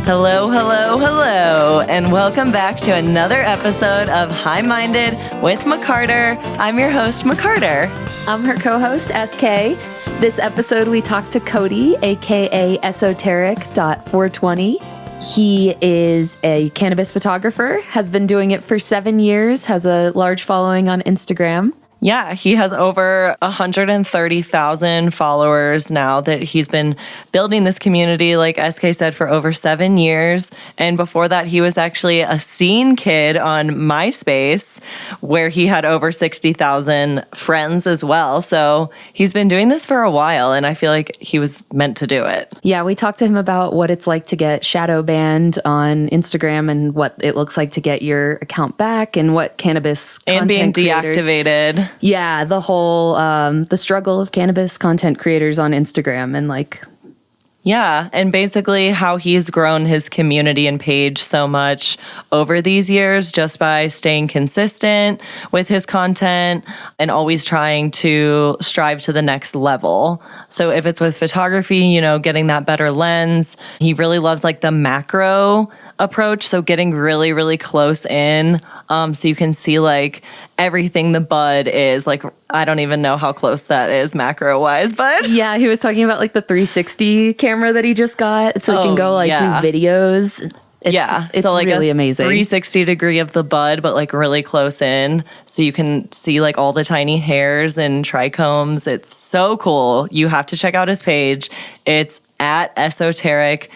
Hello, hello, hello, and welcome back to another episode of High Minded with McCarter. I'm your host, McCarter. I'm her co-host, SK. This episode, we talked to Cody, aka Esoteric.420. He is a cannabis photographer, has been doing it for 7 years, has a large following on Instagram. Yeah, he has over 130,000 followers now that he's been building this community, like SK said, for over 7 years. And before that, he was actually a scene kid on MySpace, where he had over 60,000 friends as well. So he's been doing this for a while, and I feel like he was meant to do it. Yeah, we talked to him about what it's like to get shadow banned on Instagram and what it looks like to get your account back and what cannabis and being creators, deactivated. Yeah, the whole, the struggle of cannabis content creators on Instagram and Yeah, and basically how he's grown his community and page so much over these years just by staying consistent with his content and always trying to strive to the next level. So if it's with photography, getting that better lens, he really loves the macro approach. So getting really, really close in so you can see everything the bud is. I don't even know how close that is macro wise, but yeah, he was talking about the 360 camera that he just got, so he can go do videos. It's so really a amazing. 360 degree of the bud, but really close in, so you can see all the tiny hairs and trichomes. It's so cool. You have to check out his page. It's at esoteric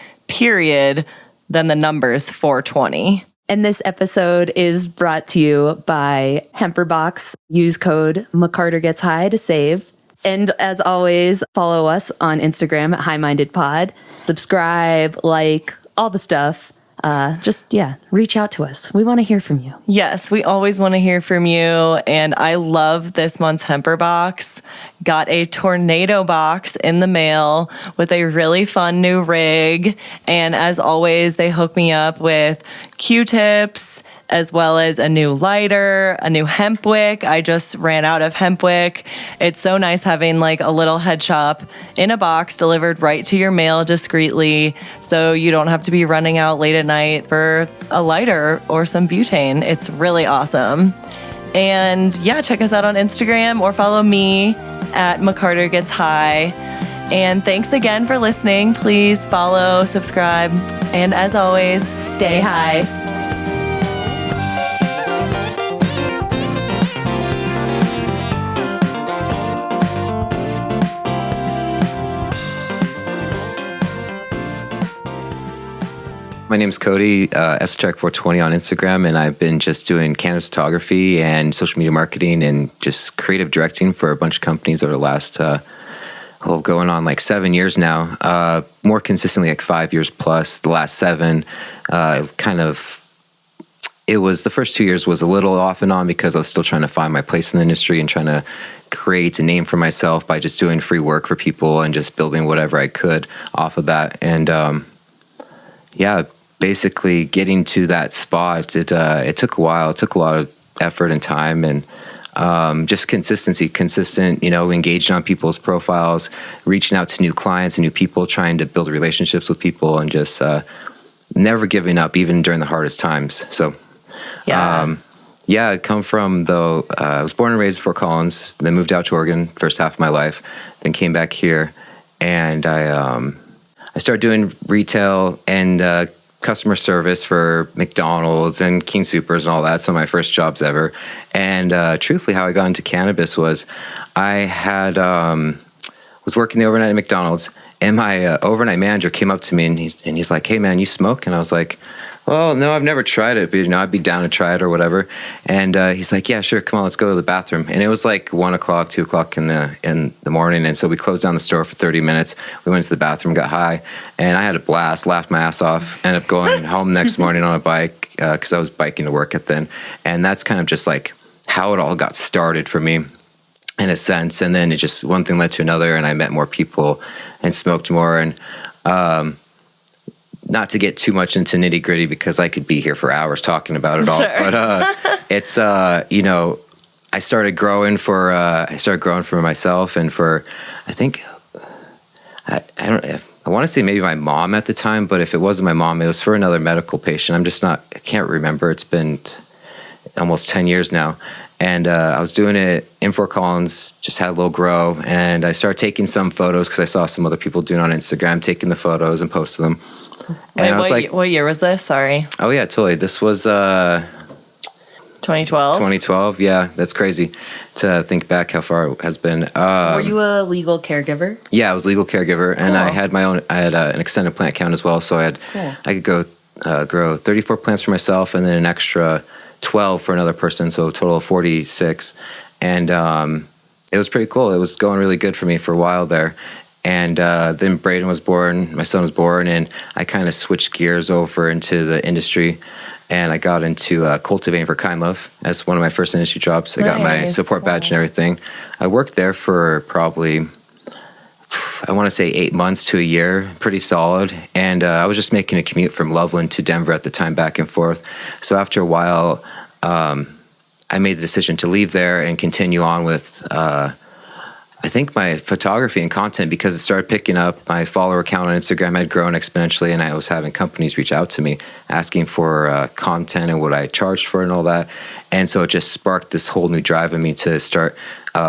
then the numbers 420. And this episode is brought to you by Hemperbox. Use code McCarterGetsHigh to save. And as always, follow us on Instagram at HighMindedPod. Subscribe, all the stuff. Reach out to us. We want to hear from you. Yes, we always want to hear from you. And I love this month's Hemper box. Got a tornado box in the mail with a really fun new rig. And as always, they hook me up with Q-tips, as well as a new lighter, a new hemp wick. I just ran out of hemp wick. It's so nice having a little head shop in a box delivered right to your mail discreetly, so you don't have to be running out late at night for a lighter or some butane. It's really awesome. And check us out on Instagram or follow me at McCarterGetsHigh. And thanks again for listening. Please follow, subscribe, and as always, stay high. My name's Cody, Esoteric420 on Instagram, and I've been just doing cannabis photography and social media marketing and just creative directing for a bunch of companies over the last, going on 7 years now. More consistently, 5 years plus. The last 7, it was, the first 2 years was a little off and on because I was still trying to find my place in the industry and trying to create a name for myself by just doing free work for people and just building whatever I could off of that. And, basically getting to that spot, it took a while. It took a lot of effort and time and just consistent, engaging on people's profiles, reaching out to new clients and new people, trying to build relationships with people and just never giving up, even during the hardest times. So, I come from, I was born and raised in Fort Collins, then moved out to Oregon first half of my life, then came back here, and I started doing retail and customer service for McDonald's and King Soopers and all that. Some of my first jobs ever. And truthfully, how I got into cannabis was I had was working the overnight at McDonald's, and my overnight manager came up to me and he's like, "Hey man, you smoke?" And I was like, "Well, no, I've never tried it, but I'd be down to try it or whatever." And he's like, "Yeah, sure, come on, let's go to the bathroom." And it was 1 o'clock, 2 o'clock in the morning, and so we closed down the store for 30 minutes. We went to the bathroom, got high, and I had a blast, laughed my ass off. Ended up going home next morning on a bike because I was biking to work at then, and that's kind of just how it all got started for me, in a sense. And then it just one thing led to another, and I met more people and smoked more. And not to get too much into nitty gritty because I could be here for hours talking about it all. Sure. But it's I started growing for myself and for, I think, I don't know, I want to say maybe my mom at the time, but if it wasn't my mom, it was for another medical patient. I can't remember. It's been almost 10 years now. And I was doing it in Fort Collins, just had a little grow. And I started taking some photos because I saw some other people doing it on Instagram, taking the photos and posting them. And Wait, I was like, what year was this? Sorry. oh, yeah, totally. This was 2012? 2012. Yeah, that's crazy to think back how far it has been. Were you a legal caregiver? Yeah, I was a legal caregiver, and I had an extended plant count as well. So I could go grow 34 plants for myself, and then an extra 12 for another person, so a total of 46. And it was pretty cool. It was going really good for me for a while there. And then Braden was born, my son was born, and I kind of switched gears over into the industry. And I got into cultivating for Kind Love as one of my first industry jobs. I got my support badge and everything. I worked there for probably, I want to say 8 months to a year, pretty solid. And I was just making a commute from Loveland to Denver at the time, back and forth. So after a while, I made the decision to leave there and continue on with, I think, my photography and content, because it started picking up. My follower count on Instagram had grown exponentially, and I was having companies reach out to me asking for content and what I charged for and all that. And so it just sparked this whole new drive in me to start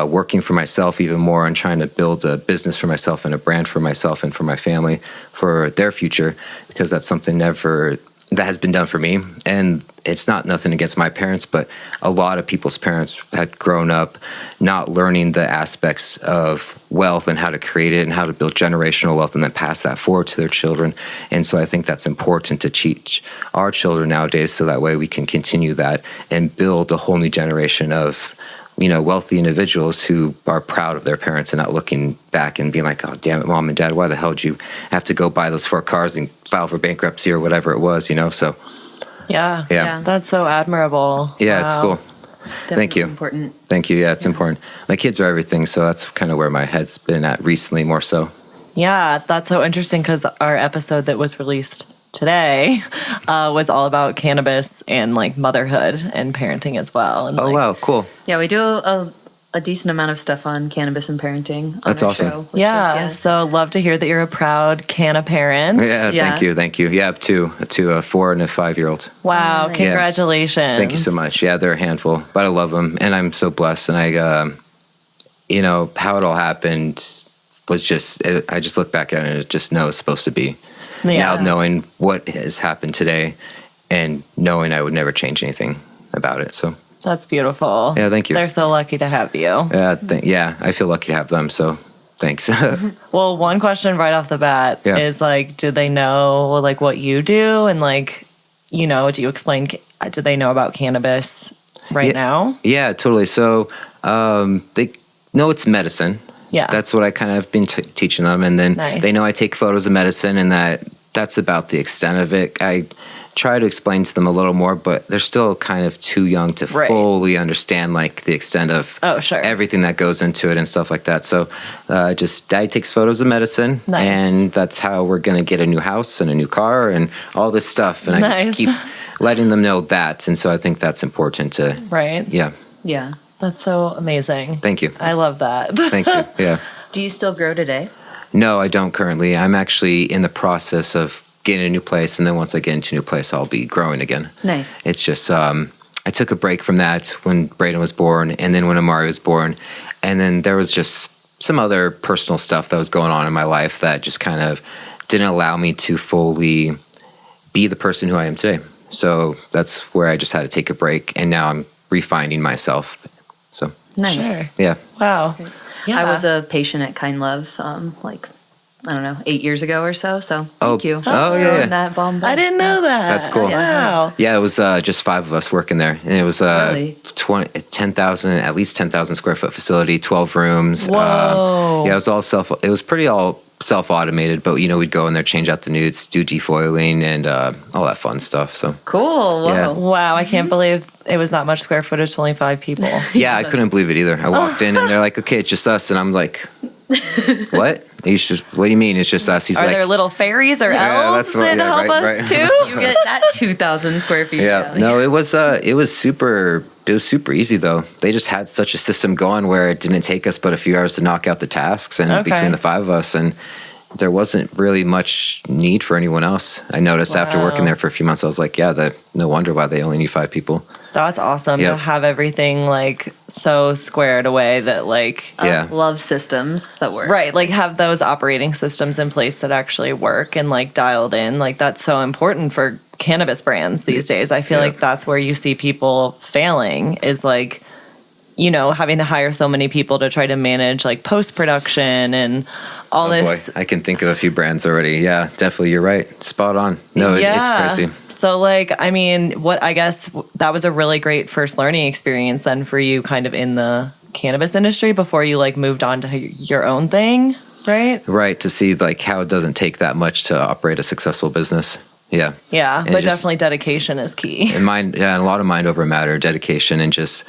working for myself even more and trying to build a business for myself and a brand for myself and for my family for their future, because that's something that has been done for me. And it's nothing against my parents, but a lot of people's parents had grown up not learning the aspects of wealth and how to create it and how to build generational wealth and then pass that forward to their children. And so I think that's important to teach our children nowadays, so that way we can continue that and build a whole new generation of, wealthy individuals who are proud of their parents and not looking back and being like, oh, damn it, mom and dad, why the hell did you have to go buy those 4 cars and file for bankruptcy or whatever it was, so. Yeah. Yeah. That's so admirable. Yeah, It's cool. Definitely Thank you. Important. Thank you. Yeah, it's important. My kids are everything, so that's kind of where my head's been at recently more so. Yeah, that's so interesting, because our episode that was released today was all about cannabis and like motherhood and parenting as well. And Wow, cool. Yeah, we do a decent amount of stuff on cannabis and parenting on That's our awesome. show. Yeah, so love to hear that you're a proud canna parent. Yeah, Yeah. thank you. Yeah, I have two, a 4 and a 5-year-old. Wow, Oh, nice. congratulations. Thank you so much. Yeah, they're a handful, but I love them, and I'm so blessed. And I, how it all happened was I just look back at it and just know it's supposed to be. Yeah. Now knowing what has happened today and knowing I would never change anything about it. So That's beautiful. Yeah, thank you. They're so lucky to have you. I feel lucky to have them. So thanks. Well, one question right off the bat is like, do they know like what you do? And like, do you explain, do they know about cannabis right now? Yeah, totally. So they know it's medicine. Yeah. That's what I kind of been teaching them. And then they know I take photos of medicine, and that's about the extent of it. I try to explain to them a little more, but they're still kind of too young to fully understand like the extent of everything that goes into it and stuff like that. So Dad takes photos of medicine, and that's how we're going to get a new house and a new car and all this stuff. And I just keep letting them know that. And so I think that's important to, Yeah. That's so amazing. Thank you. I love that. Thank you. Yeah. Do you still grow today? No, I don't currently. I'm actually in the process of getting a new place, and then once I get into a new place, I'll be growing again. Nice. It's just I took a break from that when Braden was born, and then when Amari was born, and then there was just some other personal stuff that was going on in my life that just kind of didn't allow me to fully be the person who I am today. So that's where I just had to take a break, and now I'm refining myself. So nice. Sure. Yeah. Wow. Yeah. I was a patient at Kind Love, 8 years ago or so. So thank you. Oh, yeah. That bomb. I didn't know that. That's cool. Wow. Yeah, it was just 5 of us working there, and it was Really? 10,000, at least 10,000 square foot facility, 12 rooms. Whoa. Yeah, it was pretty all self-automated, but we'd go in there, change out the nudes, do defoiling, and all that fun stuff. So cool. Whoa. Yeah. Wow, I can't believe it was that much square footage, only 5 people. Yeah, I couldn't believe it either. I walked in, and they're like, "Okay, it's just us," and I'm like, "What? What do you mean it's just us?" He's Are like, there little fairies or Yeah, elves that's what- that yeah, help right, us right. too? You get that 2,000 square feet. Yeah, no, it was super easy though. They just had such a system going where it didn't take us but a few hours to knock out the tasks, and between the 5 of us, and there wasn't really much need for anyone else. I noticed after working there for a few months, I was like, yeah, no wonder why they only need 5 people. That's awesome to have everything like so squared away that like love systems that work. Right, like have those operating systems in place that actually work and like dialed in. Like that's so important for cannabis brands these days. I feel like that's where you see people failing is like, you know, having to hire so many people to try to manage like post-production and all this. Boy, I can think of a few brands already. Yeah, definitely. You're right. Spot on. No, it's crazy. So like, I mean, I guess that was a really great first learning experience then for you kind of in the cannabis industry before you like moved on to your own thing, right? Right. To see like how it doesn't take that much to operate a successful business. Yeah. Yeah. But definitely dedication is key. And a lot of mind over matter, dedication, and just,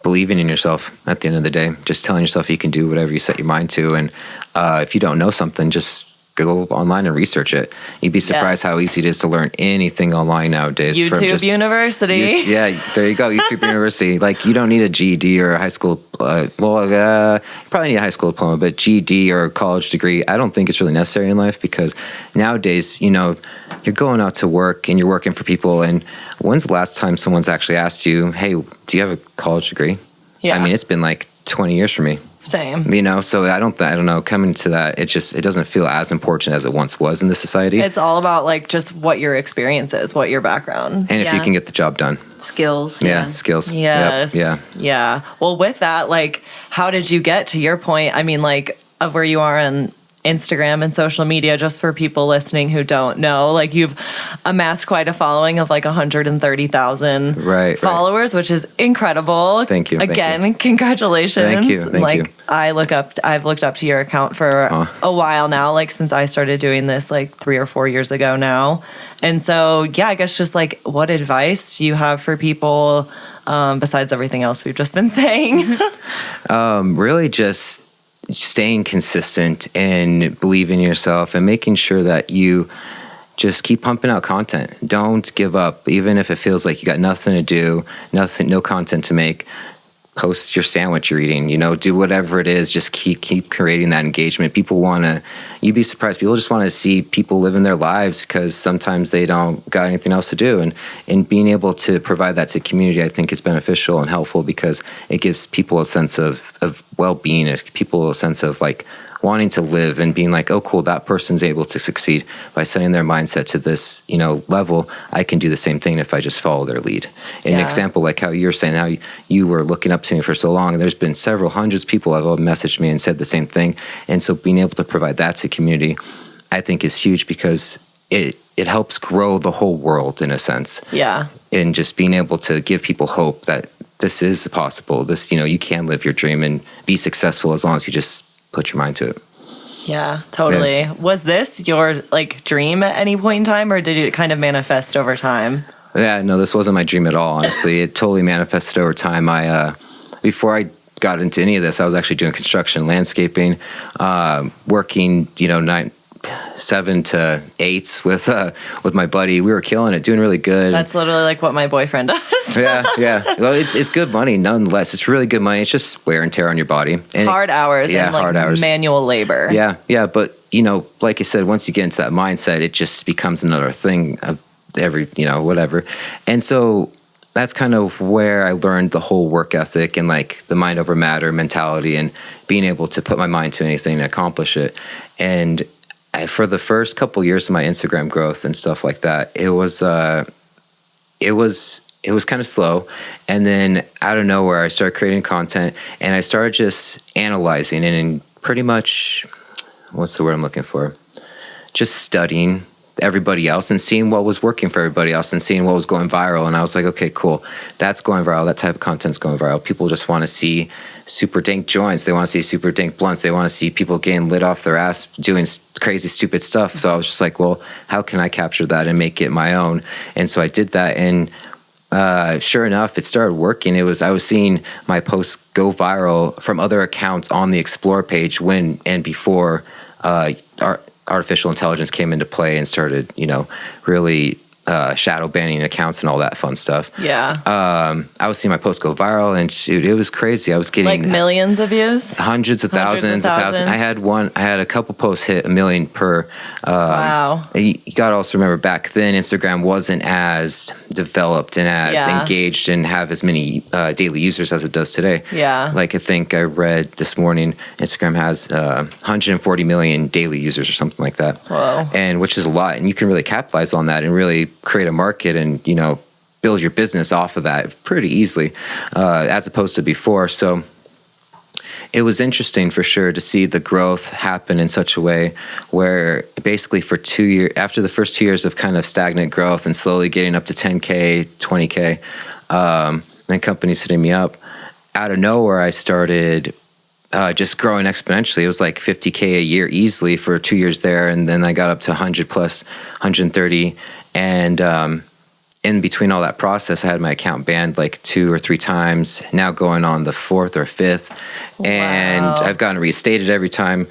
believing in yourself at the end of the day, just telling yourself you can do whatever you set your mind to. And if you don't know something, just go online and research it. You'd be surprised how easy it is to learn anything online nowadays. YouTube University. Yeah, there you go. YouTube University. Like you don't need a GED or a high school, you probably need a high school diploma, but GED or a college degree, I don't think it's really necessary in life because nowadays, you know, you're going out to work and you're working for people. And when's the last time someone's actually asked you, hey, do you have a college degree? Yeah. I mean, it's been like 20 years for me. Same. You know, so I don't know, coming to that, it doesn't feel as important as it once was in this society. It's all about like just what your experience is, what your background. And if you can get the job done. Skills. Yeah, skills. Yes. Yep, yeah. Well, with that, like, how did you get to your point? I mean, like, of where you are on Instagram and social media, just for people listening who don't know, like you've amassed quite a following of like 130,000 followers, which is incredible. Thank you. Again, congratulations. Thank you. I've looked up to your account for a while now, like since I started doing this like 3 or 4 years ago now. And so, yeah, I guess just like what advice do you have for people besides everything else we've just been saying? Really just staying consistent and believing in yourself and making sure that you just keep pumping out content. Don't give up, even if it feels like you got nothing to do, no content to make. Post your sandwich you're eating, you know, do whatever it is. Just keep creating that engagement. You'd be surprised. People just want to see people living their lives because sometimes they don't got anything else to do. And being able to provide that to community, I think is beneficial and helpful because it gives people a sense of well-being, people a sense of like wanting to live and being like, oh, cool, that person's able to succeed by setting their mindset to this, you know, level. I can do the same thing if I just follow their lead. An example, like how you're saying, how you were looking up to me for so long. There's been several hundreds of people have all messaged me and said the same thing. And so being able to provide that to community, I think is huge because it helps grow the whole world in a sense. Yeah. And just being able to give people hope that this is possible. This, you know, you can live your dream and be successful as long as you just put your mind to it. Yeah, totally. Yeah. Was this your like dream at any point in time, or did it kind of manifest over time? Yeah, no, this wasn't my dream at all. Honestly, it totally manifested over time. Before I got into any of this, I was actually doing construction, landscaping, working, you know, 7 to 8 with my buddy. We were killing it, doing really good. That's literally like what my boyfriend does. yeah. Well, it's good money nonetheless. It's really good money. It's just wear and tear on your body. And hard hours and like hard hours. Manual labor. Yeah. But, you know, like I said, once you get into that mindset, it just becomes another thing of every, you know, whatever. And so that's kind of where I learned the whole work ethic and like the mind over matter mentality and being able to put my mind to anything and accomplish it. And for the first couple years of my Instagram growth and stuff like that, it was kind of slow. And then out of nowhere, I started creating content and I started just analyzing and pretty much, what's the word I'm looking for? Just studying everybody else and seeing what was working for everybody else and seeing what was going viral. And I was like, okay, cool. That's going viral. That type of content's going viral. People just want to see super dank joints. They want to see super dank blunts. They want to see people getting lit off their ass doing crazy, stupid stuff. So I was just like, well, how can I capture that and make it my own? And so I did that. And sure enough, it started working. I was seeing my posts go viral from other accounts on the Explore page when and before artificial intelligence came into play and started, you know, really shadow banning accounts and all that fun stuff. Yeah. I was seeing my post go viral, and shoot, it was crazy. I was getting Like millions of views? hundreds of thousands. I had a couple posts hit 1 million per. Wow. You got to also remember, back then Instagram wasn't as developed and as engaged and have as many daily users as it does today. Yeah. Like I think I read this morning, Instagram has 140 million daily users or something like that. Whoa. And which is a lot, and you can really capitalize on that and really create a market and, you know, build your business off of that pretty easily, as opposed to before. So it was interesting for sure to see the growth happen in such a way where basically for 2 years, after the first 2 years of kind of stagnant growth and slowly getting up to 10K, 20K, and companies hitting me up, out of nowhere, I started just growing exponentially. It was like 50K a year easily for 2 years there. And then I got up to 100 plus, 130. And in between all that process, I had my account banned like 2 or 3 times, now going on the 4th or 5th. Wow. And I've gotten reinstated every time.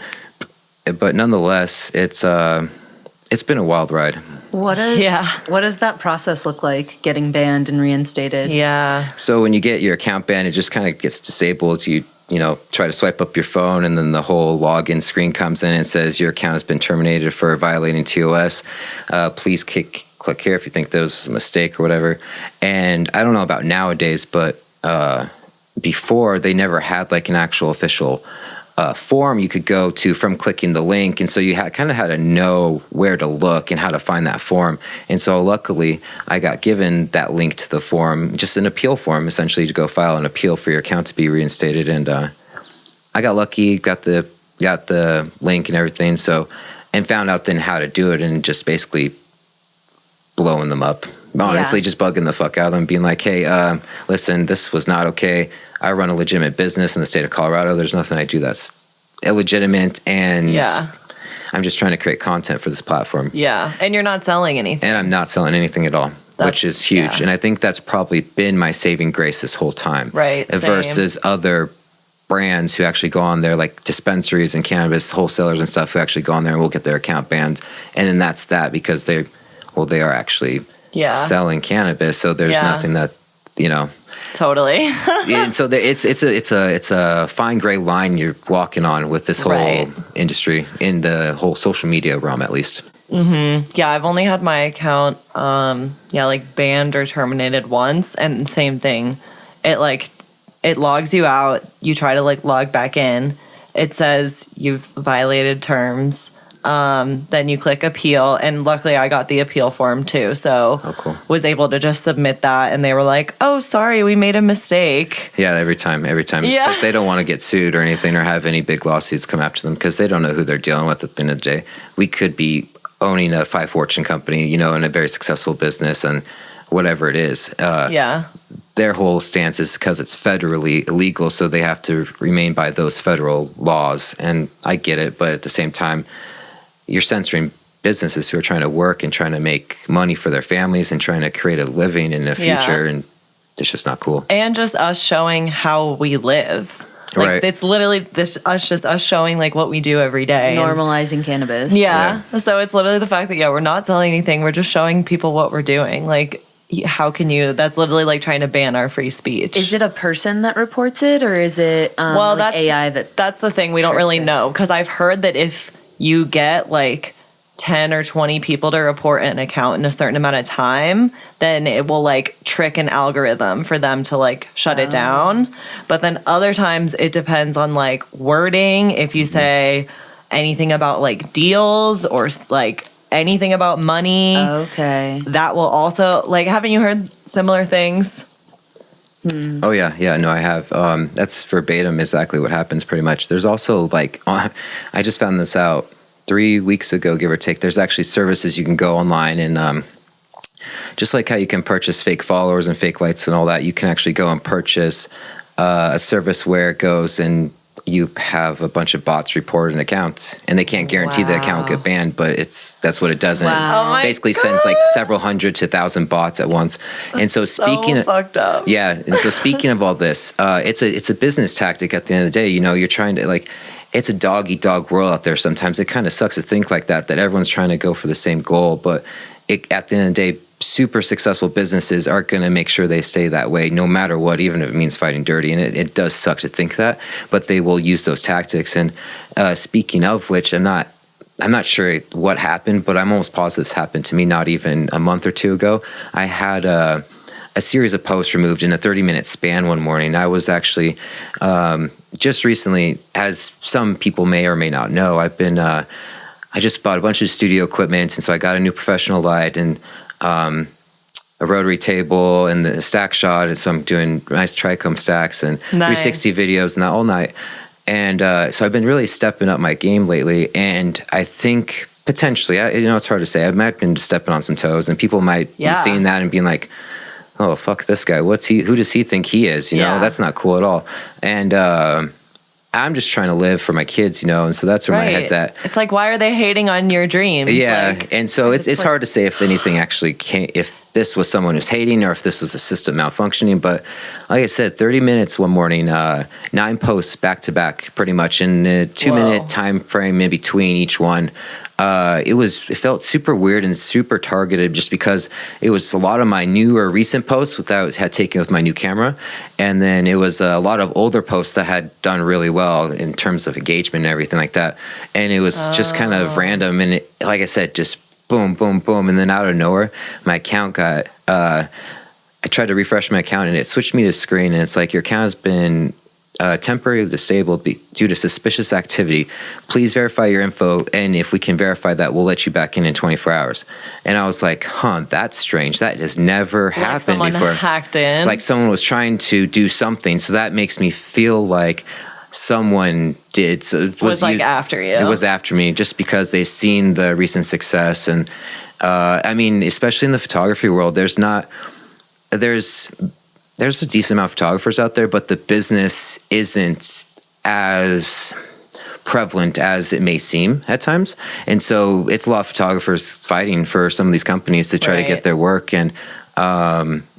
But nonetheless, it's been a wild ride. What does that process look like, getting banned and reinstated? Yeah. So when you get your account banned, it just kind of gets disabled. You know, try to swipe up your phone, and then the whole login screen comes in and says your account has been terminated for violating TOS. Please click here if you think there was a mistake or whatever. And I don't know about nowadays, but before they never had like an actual official form you could go to from clicking the link, and so you kind of had to know where to look and how to find that form. And so luckily I got given that link to the form, just an appeal form essentially, to go file an appeal for your account to be reinstated. And I got lucky, got the link and everything, so, and found out then how to do it, and just basically blowing them up, honestly. Just bugging the fuck out of them, being like, hey, listen, this was not okay. I run a legitimate business in the state of Colorado. There's nothing I do that's illegitimate, and I'm just trying to create content for this platform. Yeah, and you're not selling anything. And I'm not selling anything at all, which is huge. And I think that's probably been my saving grace this whole time. Right, versus other brands who actually go on there, like dispensaries and cannabis wholesalers and stuff, who actually go on there and will get their account banned. And then that's that, because they are actually selling cannabis. So there's nothing that, you know. Totally. And so it's a fine gray line you're walking on with this whole industry, in the whole social media realm, at least. Mm-hmm. Yeah, I've only had my account, like banned or terminated once, and same thing. It logs you out. You try to like log back in. It says you've violated terms. Then you click appeal, and luckily I got the appeal form too, so cool. Was able to just submit that, and they were like, oh, sorry, we made a mistake. Yeah, every time because they don't want to get sued or anything, or have any big lawsuits come after them, because they don't know who they're dealing with at the end of the day. We could be owning a 5 fortune company, you know, in a very successful business, and whatever it is, their whole stance is because it's federally illegal, so they have to remain by those federal laws. And I get it, but at the same time, you're censoring businesses who are trying to work and trying to make money for their families and trying to create a living in the future, and it's just not cool. And just us showing how we live. Like, it's literally us showing like what we do every day. Normalizing cannabis. Yeah. So it's literally the fact that, we're not selling anything. We're just showing people what we're doing. Like, how can you, that's literally like trying to ban our free speech. Is it a person that reports it, or is it that's AI that's the thing. We don't really know, because I've heard that if you get like 10 or 20 people to report an account in a certain amount of time, then it will like trick an algorithm for them to like shut it down. But then other times it depends on like wording. If you say anything about like deals or like anything about money, that will also, like, haven't you heard similar things? Oh yeah, no, I have. That's verbatim exactly what happens pretty much. There's also like, I just found this out 3 weeks ago, give or take. There's actually services you can go online, and just like how you can purchase fake followers and fake likes and all that, you can actually go and purchase a service where it goes and you have a bunch of bots report an account, and they can't guarantee the account will get banned, but that's what it does. And it basically sends like several hundred to 1,000 bots at once. And so speaking of fucked up. Yeah. And so speaking of all this, it's a business tactic at the end of the day. You know, you're trying to, like, it's a dog eat dog world out there. Sometimes it kind of sucks to think like that everyone's trying to go for the same goal, but at the end of the day, super successful businesses are going to make sure they stay that way no matter what, even if it means fighting dirty. And it does suck to think that, but they will use those tactics. And speaking of which, I'm not sure what happened, but I'm almost positive this happened to me not even a month or two ago. I had a series of posts removed in a 30-minute span one morning. I was actually just recently, as some people may or may not know, I just bought a bunch of studio equipment, and so I got a new professional light and a rotary table and the stack shot, and so I'm doing nice trichome stacks and 360 videos and that all night. And so I've been really stepping up my game lately, and I think potentially, it's hard to say. I might have been stepping on some toes, and people might be seeing that and being like, "Oh, fuck this guy! Who does he think he is? You know, that's not cool at all." And I'm just trying to live for my kids, and so that's where my head's at. It's like, why are they hating on your dreams? Yeah, like, and so it's hard to say if anything actually if this was someone who's hating or if this was a system malfunctioning. But like I said, 30 minutes one morning, 9 posts back to back, pretty much in a 2-minute time frame in between each one. It felt super weird and super targeted just because it was a lot of my newer recent posts that I had taken with my new camera. And then it was a lot of older posts that had done really well in terms of engagement and everything like that. And it was just kind of random. And like I said, just boom, boom, boom. And then out of nowhere, my account got, I tried to refresh my account and it switched me to screen. And it's like, your account has been temporarily disabled due to suspicious activity. Please verify your info, and if we can verify that, we'll let you back in 24 hours. And I was like, that's strange. That has never happened before. Someone hacked in. Like someone was trying to do something. So that makes me feel like someone did. So it was like after you. It was after me, just because they've seen the recent success. And I mean, especially in the photography world, there's a decent amount of photographers out there, but the business isn't as prevalent as it may seem at times. And so it's a lot of photographers fighting for some of these companies to try to get their work. And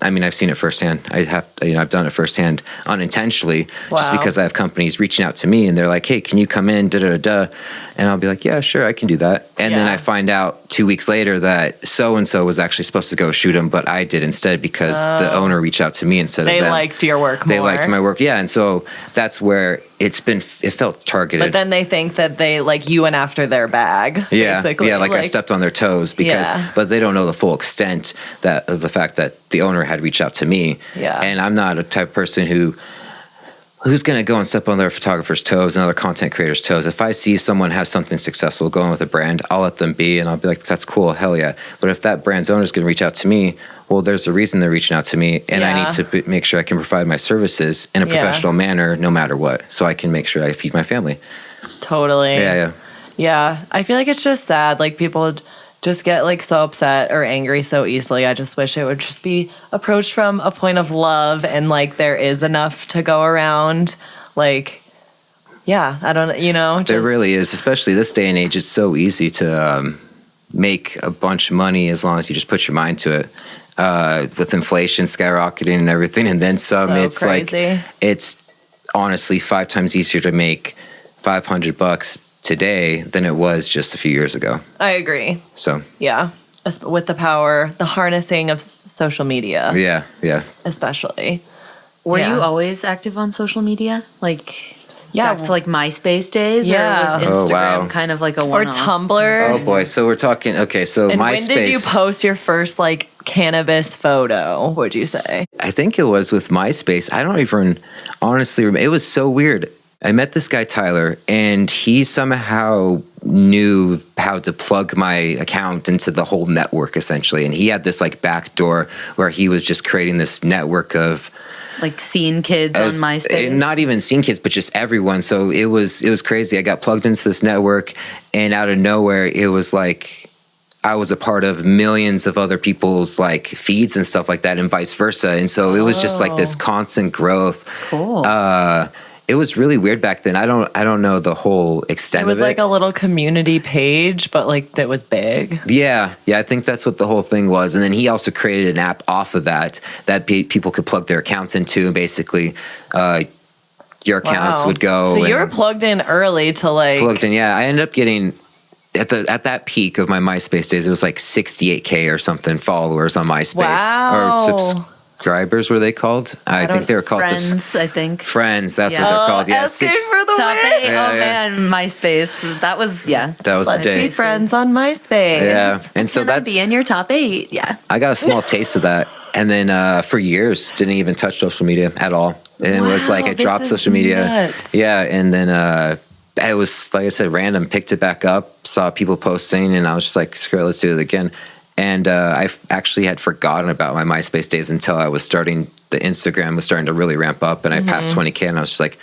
I mean, I've seen it firsthand. I've done it firsthand unintentionally, just because I have companies reaching out to me and they're like, "Hey, can you come in?" And I'll be like, "Yeah, sure, I can do that." And then I find out 2 weeks later that so-and-so was actually supposed to go shoot him, but I did instead because the owner reached out to me instead of them. They liked your work more. They liked my work. Yeah. And so that's where it felt targeted. But then they think that you went after their bag. Yeah. Basically. Yeah. Like I stepped on their toes but they don't know the full extent of the fact that the owner had reached out to me. Yeah. And I'm not a type of person who's going to go and step on their photographer's toes and other content creators' toes. If I see someone has something successful going with a brand, I'll let them be and I'll be like, "That's cool, hell yeah." But if that brand's owner is going to reach out to me, well, there's a reason they're reaching out to me, and I need to make sure I can provide my services in a professional manner no matter what, so I can make sure I feed my family. Totally. Yeah. Yeah. I feel like it's just sad. Like, people just get so upset or angry so easily. I just wish it would just be approached from a point of love and there is enough to go around. I don't. There really is, especially this day and age. It's so easy to make a bunch of money as long as you just put your mind to it. With inflation skyrocketing and everything, and then some, it's crazy. It's honestly 5 times easier to make $500 today than it was just a few years ago. I agree. So yeah, with the harnessing of social media. Yeah. Especially. Were you always active on social media? Back to MySpace days? Yeah. Or was Instagram kind of like a one-off? Or Tumblr? Oh boy, so we're talking, okay, so and MySpace. When did you post your first cannabis photo, would you say? I think it was with MySpace. I don't even honestly remember. It was so weird. I met this guy, Tyler, and he somehow knew how to plug my account into the whole network, essentially. And he had this back door where he was just creating this network of scene kids on MySpace? Not even scene kids, but just everyone. So it was crazy. I got plugged into this network, and out of nowhere, it was I was a part of millions of other people's feeds and stuff like that, and vice versa. And so it was just this constant growth. Cool. It was really weird back then. I don't know the whole extent of it. It was a little community page, but that was big. Yeah. I think that's what the whole thing was. And then he also created an app off of that people could plug their accounts into, and basically your accounts would go. So you were plugged in early to Plugged in, yeah. I ended up getting at that peak of my MySpace days, it was like 68K or something followers on MySpace. Wow. Or subscribers, were they called? I think they were called Friends, I think. Friends, that's what they're called. Yeah, SK for the Top win. 8. Oh, man. MySpace. That was, that was the Let's be day. friends on MySpace. Yeah, and so Can I be in your top 8? Yeah. I got a small taste of that, and then for years didn't even touch social media at all. And it was like I this dropped is social media. nuts. Yeah, and then it was, like I said, random. Picked it back up, saw people posting, and I was just like, screw it, let's do it again. And I actually had forgotten about my MySpace days until I was starting. The Instagram was starting to really ramp up, and I passed 20K, and I was just like,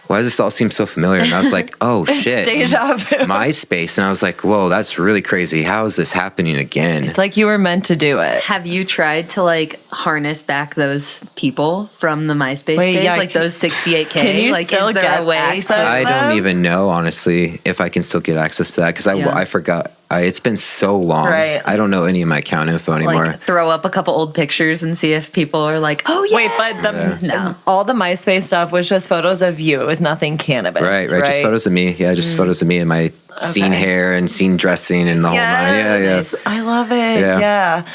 why does this all seem so familiar? And I was like, oh shit, Deja vu. MySpace. And I was like, whoa, that's really crazy. How is this happening again? It's like you were meant to do it. Have you tried to like harness back those people from the MySpace days? yeah, Like those 68K? can you like, still is there get a way access? I them? don't even know, honestly, if I can still get access to that, because I forgot. It's been so long. Right. I don't know any of my account info anymore. like throw up a couple old pictures and see if people are like, oh yeah. Wait, but all the MySpace stuff was just photos of you. It was nothing cannabis. right. Just photos of me. Yeah, just photos of me and my scene hair and scene dressing and the whole nine. Yeah. I love it. Yeah.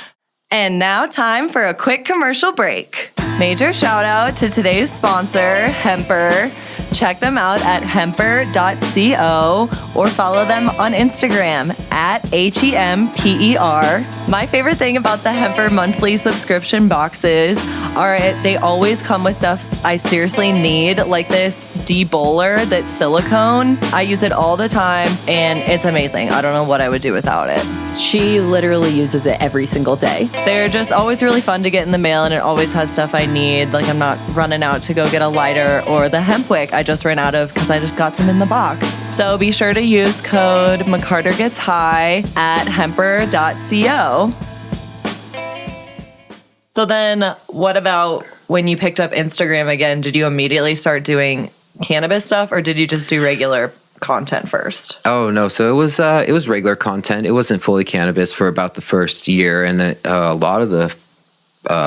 And now time for a quick commercial break. Major shout out to today's sponsor, Hemper. Check them out at hemper.co or follow them on Instagram at HEMPER. My favorite thing about the Hemper monthly subscription boxes are they always come with stuff I seriously need, like this debowler that's silicone. I use it all the time and it's amazing. I don't know what I would do without it. She literally uses it every single day. They're just always really fun to get in the mail, and it always has stuff I need. Like I'm not running out to go get a lighter or the hemp wick I just ran out of because I just got some in the box. So be sure to use code McCarterGetsHigh at hemper.co. So then what about when you picked up Instagram again? Did you immediately start doing cannabis stuff, or did you just do regular content first? Oh no, so it was regular content. It wasn't fully cannabis for about the first year, and a lot of the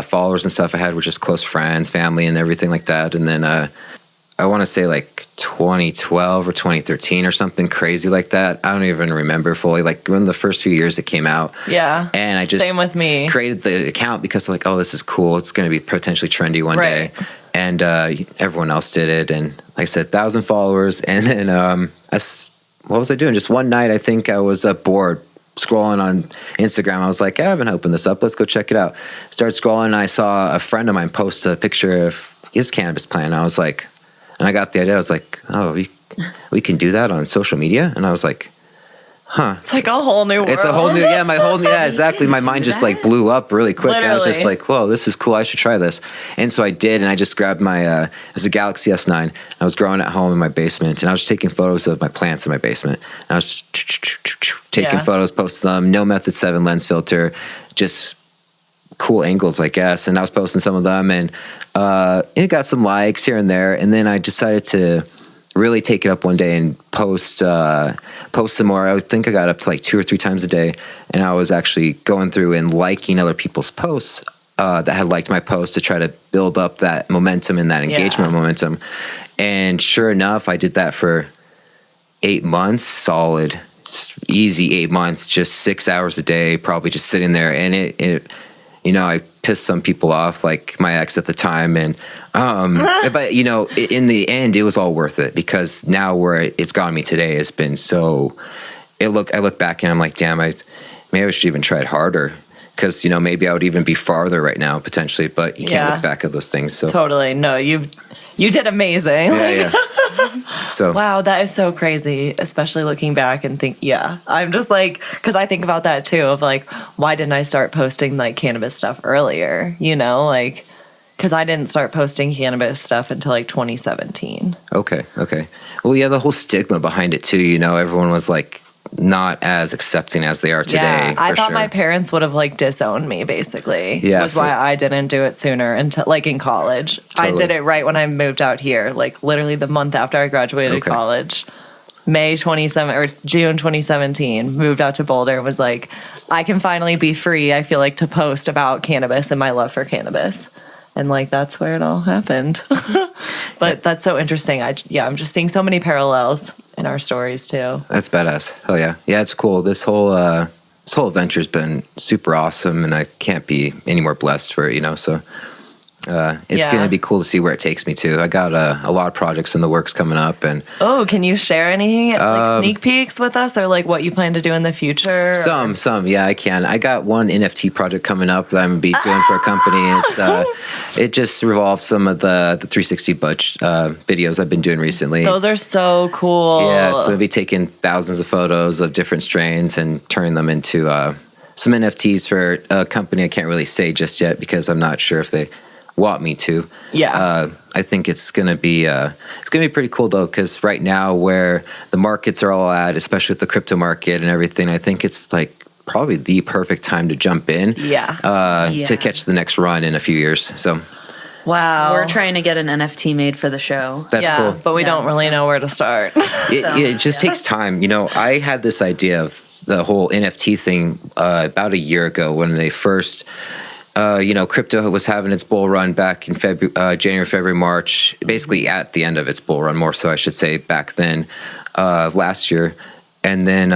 followers and stuff I had were just close friends, family, and everything like that. And then I want to say like 2012 or 2013 or something crazy like that. I don't even remember fully. Like when the first few years it came out. Yeah. And I just same with me. Created the account because like, oh, this is cool. It's going to be potentially trendy one day. And everyone else did it. And like I said, 1,000 followers. And then what was I doing? Just one night, I think I was bored scrolling on Instagram. I was like, I haven't opened this up. Let's go check it out. Started scrolling. And I saw a friend of mine post a picture of his cannabis plant. And I was like, and I got the idea. I was like, oh, we can do that on social media. And I was like, huh. It's like a whole new world. It's a whole new, exactly. My mind just like blew up really quick. Literally. I was just like, whoa, this is cool. I should try this. And so I did. And I just grabbed my, it was a Galaxy S9. I was growing at home in my basement. And I was just taking photos of my plants in my basement. And I was taking photos, posting them, no Method 7 lens filter, just cool angles, I guess. And I was posting some of them, and it got some likes here and there. And then I decided to really take it up one day and post some more. I think I got up to like 2 or 3 times a day, and I was actually going through and liking other people's posts that had liked my post to try to build up that momentum and that engagement momentum. And sure enough, I did that for 8 months solid, easy 8 months, just 6 hours a day, probably just sitting there. And it you know, I pissed some people off, like my ex at the time, and but you know, in the end, it was all worth it, because now where it's gotten me today has been so. I look back and I'm like, damn, maybe I should even try it harder, because you know, maybe I would even be farther right now potentially. But you can't look back at those things. So totally, no, you did amazing. Yeah. So wow, that is so crazy, especially looking back and think, I'm just like, because I think about that too, of like, why didn't I start posting like cannabis stuff earlier? You know, like, because I didn't start posting cannabis stuff until like 2017. Okay. Well, yeah, the whole stigma behind it too. You know, everyone was like not as accepting as they are today. Yeah, I thought my parents would have like disowned me, basically. Yeah, was why I didn't do it sooner, until like in college. Totally. I did it right when I moved out here, like literally the month after I graduated college. June 2017, moved out to Boulder, and was like, I can finally be free, I feel like, to post about cannabis and my love for cannabis. And like, that's where it all happened. But that's so interesting. I'm just seeing so many parallels in our stories too. That's badass. Hell yeah. Yeah, it's cool. This whole adventure's been super awesome, and I can't be any more blessed for it, so it's going to be cool to see where it takes me to. I got a lot of projects in the works coming up. And can you share any like sneak peeks with us, or like what you plan to do in the future? Some, yeah, I can. I got one NFT project coming up that I'm going to be doing for a company. It's, it just revolves some of the 360 Butch videos I've been doing recently. Those are so cool. Yeah, so I'll be taking thousands of photos of different strains and turning them into some NFTs for a company I can't really say just yet because I'm not sure if they want me to. Yeah. I think it's gonna be pretty cool though, because right now where the markets are all at, especially with the crypto market and everything, I think it's like probably the perfect time to jump in. To catch the next run in a few years. So wow. We're trying to get an NFT made for the show. That's cool. But we don't really know where to start. It just takes time. I had this idea of the whole NFT thing about a year ago when they first crypto was having its bull run back in January, February, March, basically at the end of its bull run, more so I should say, back then, last year. And then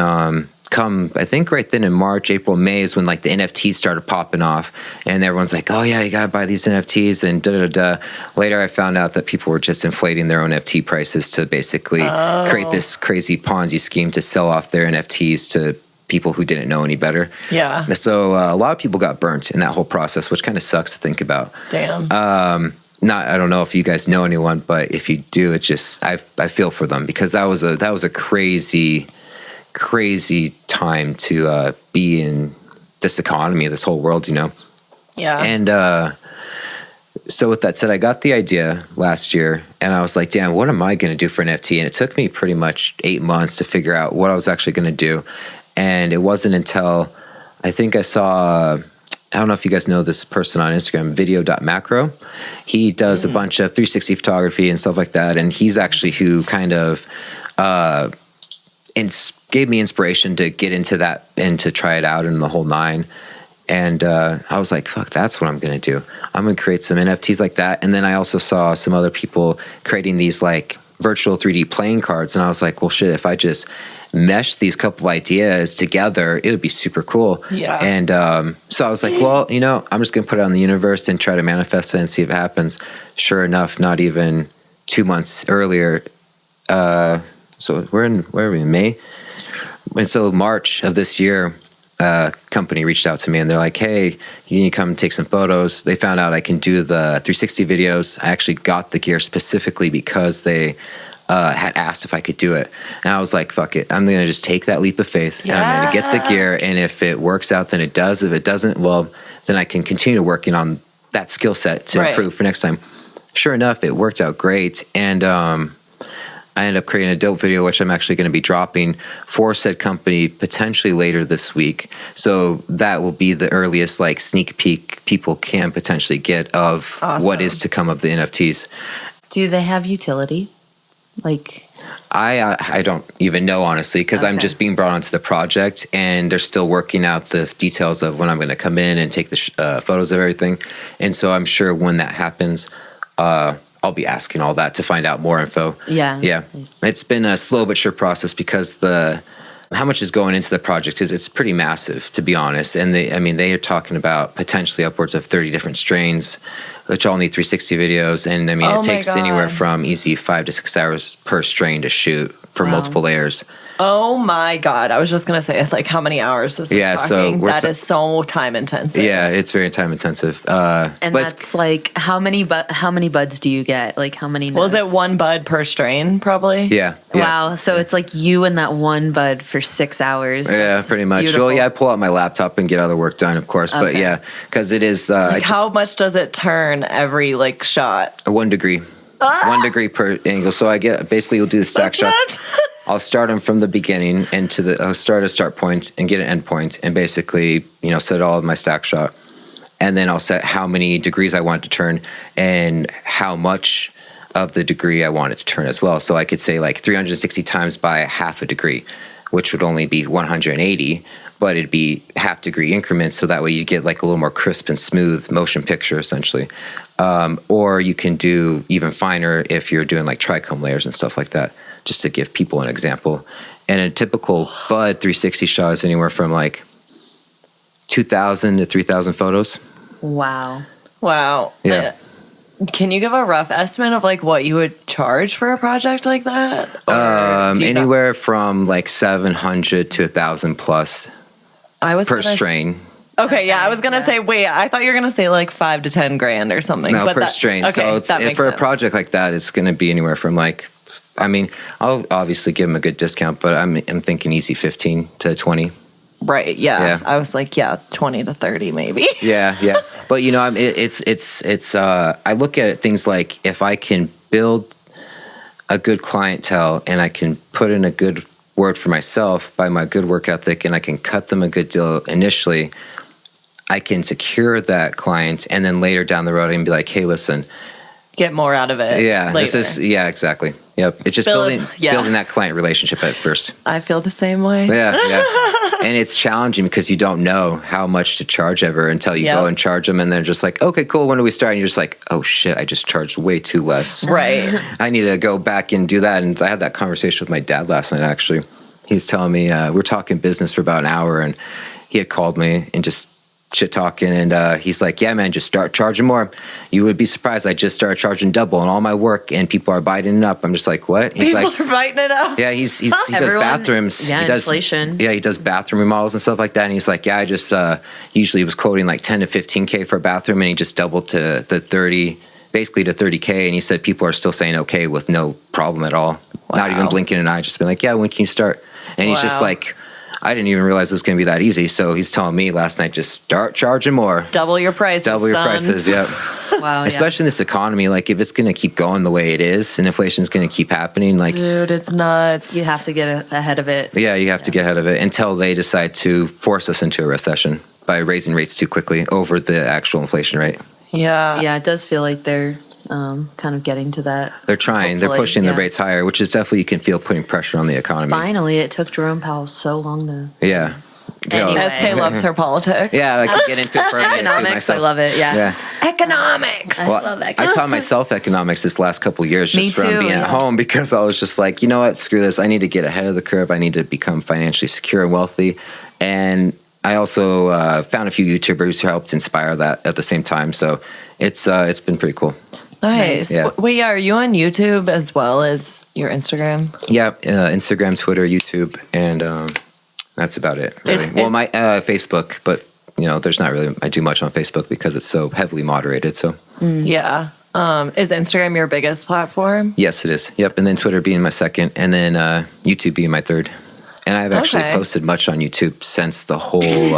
come, I think right then in March, April, May is when like the NFTs started popping off. And everyone's like, oh yeah, you got to buy these NFTs and da-da-da. Later I found out that people were just inflating their own NFT prices to basically create this crazy Ponzi scheme to sell off their NFTs to people who didn't know any better. Yeah. So a lot of people got burnt in that whole process, which kind of sucks to think about. Damn. I don't know if you guys know anyone, but if you do, it's just I feel for them because that was a crazy time to be in this economy, this whole world, Yeah. And so with that said, I got the idea last year and I was like, damn, what am I going to do for an NFT? And it took me pretty much 8 months to figure out what I was actually going to do. And it wasn't until I think I saw, I don't know if you guys know this person on Instagram, video.macro. He does a bunch of 360 photography and stuff like that. And he's actually who kind of gave me inspiration to get into that and to try it out in the whole nine. And I was like, fuck, that's what I'm going to do. I'm going to create some NFTs like that. And then I also saw some other people creating these like virtual 3D playing cards. And I was like, well, shit, if I just mesh these couple ideas together, it would be super cool. Yeah. And so I was like, well, I'm just going to put it on the universe and try to manifest it and see if it happens. Sure enough, not even 2 months earlier. So where are we in May? And so March of this year, company reached out to me and they're like, hey, you need to come take some photos. They found out I can do the 360 videos. I actually got the gear specifically because they had asked if I could do it. And I was like, fuck it. I'm going to just take that leap of faith and I'm going to get the gear. And if it works out, then it does. If it doesn't, well, then I can continue working on that skill set to improve for next time. Sure enough, it worked out great. And I ended up creating a dope video, which I'm actually going to be dropping for said company potentially later this week. So that will be the earliest like sneak peek people can potentially get of what is to come of the NFTs. Do they have utility? Like, I don't even know, honestly, because I'm just being brought onto the project and they're still working out the details of when I'm going to come in and take the photos of everything. And so I'm sure when that happens, I'll be asking all that to find out more info. Yeah. It's been a slow but sure process because how much is going into the project it's pretty massive, to be honest. And they are talking about potentially upwards of 30 different strains, which all need 360 videos. And it takes anywhere from easy 5 to 6 hours per strain to shoot for multiple layers. Oh my God. I was just going to say, like, how many hours is this talking? So that is so time intensive. Yeah, it's very time intensive. And that's like, how many buds do you get? Like, how many nuts? Was it one bud per strain, probably? Yeah. Wow. So it's like you and that one bud for 6 hours. Yeah, pretty much. Beautiful. Well, yeah, I pull out my laptop and get other work done, of course. But yeah, because it is... how much does it turn every, like, shot? 1 degree. 1 degree per angle. So I get... Basically, you'll do the stack shots. I'll start them from the beginning and I'll start a start point and get an end point and basically, set all of my stack shot. And then I'll set how many degrees I want it to turn and how much of the degree I want it to turn as well. So I could say like 360 times by half a degree. which would only be 180, but it'd be half-degree increments, so that way you get like a little more crisp and smooth motion picture, essentially. Or you can do even finer if you're doing like trichome layers and stuff like that, just to give people an example. And a typical bud 360 shot is anywhere from like 2,000 to 3,000 photos. Wow. Wow. Yeah. Can you give a rough estimate of like what you would charge for a project like that? Or do you know? Anywhere from like 700 to 1,000 plus per strain. Okay, yeah, I was gonna say, wait, I thought you were gonna say like 5 to 10 grand or something. No, but per strain. Okay, so it's, that makes for sense. a project like that, it's going to be anywhere from like, I mean, I'll obviously give them a good discount, but I'm thinking easy 15 to 20. Right. Yeah. Yeah. I was like, 20 to 30 maybe. Yeah. But you know, I look at it, things like if I can build a good clientele and I can put in a good word for myself by my good work ethic, and I can cut them a good deal initially, I can secure that client, and then later down the road I can be like, hey, listen, Get more out of it. yeah, later. exactly. Yep. It's just building that client relationship at first. I feel the same way. Yeah. And it's challenging because you don't know how much to charge ever until you go and charge them, and they're just like, okay, cool, when do we start? And you're just like, oh shit, I just charged way too less. Right. I need to go back and do that. And I had that conversation with my dad last night, actually. He was telling me, we're talking business for about an hour, and he had called me and just shit talking, and he's like, yeah, man, just start charging more. You would be surprised. I just started charging double on all my work, and people are biting it up. I'm just like, what? He's People like, are biting it up. yeah, he does bathrooms. Yeah, he does, inflation. Yeah, he does bathroom remodels and stuff like that. And he's like, yeah, I just usually was quoting like 10 to 15K for a bathroom, and he just doubled to the 30, basically to 30K. And he said people are still saying okay with no problem at all. Wow. Not even blinking an eye, just been like, yeah, when can you start? And he's just like, I didn't even realize it was going to be that easy. So he's telling me last night, just start charging more. Double your prices, Yep. Wow. Especially in this economy, like if it's going to keep going the way it is and inflation's going to keep happening, like, dude, it's nuts. You have to get ahead of it. Yeah, you have to get ahead of it until they decide to force us into a recession by raising rates too quickly over the actual inflation rate. Yeah. Yeah, it does feel like they're kind of getting to that. They're trying. They're pushing the rates higher, which is definitely, you can feel putting pressure on the economy. Finally, it took Jerome Powell so long to... Yeah. Anyway. SK loves her politics. Yeah, I can get into it for a minute too Economics, myself. I love it, yeah. Economics. I love economics. I taught myself economics this last couple of years just Me from too, being at home, because I was just like, you know what, screw this. I need to get ahead of the curve. I need to become financially secure and wealthy. And I also found a few YouTubers who helped inspire that at the same time. So it's been pretty cool. Nice. Yeah. Wait, are you on YouTube as well as your Instagram? Yeah, Instagram, Twitter, YouTube, and that's about it, really. My Facebook, but you know, there's not really I do much on Facebook because it's so heavily moderated. So Yeah. Is Instagram your biggest platform? yes, it is. Yep, and then Twitter being my second, and then YouTube being my third. And I've actually posted much on YouTube since the whole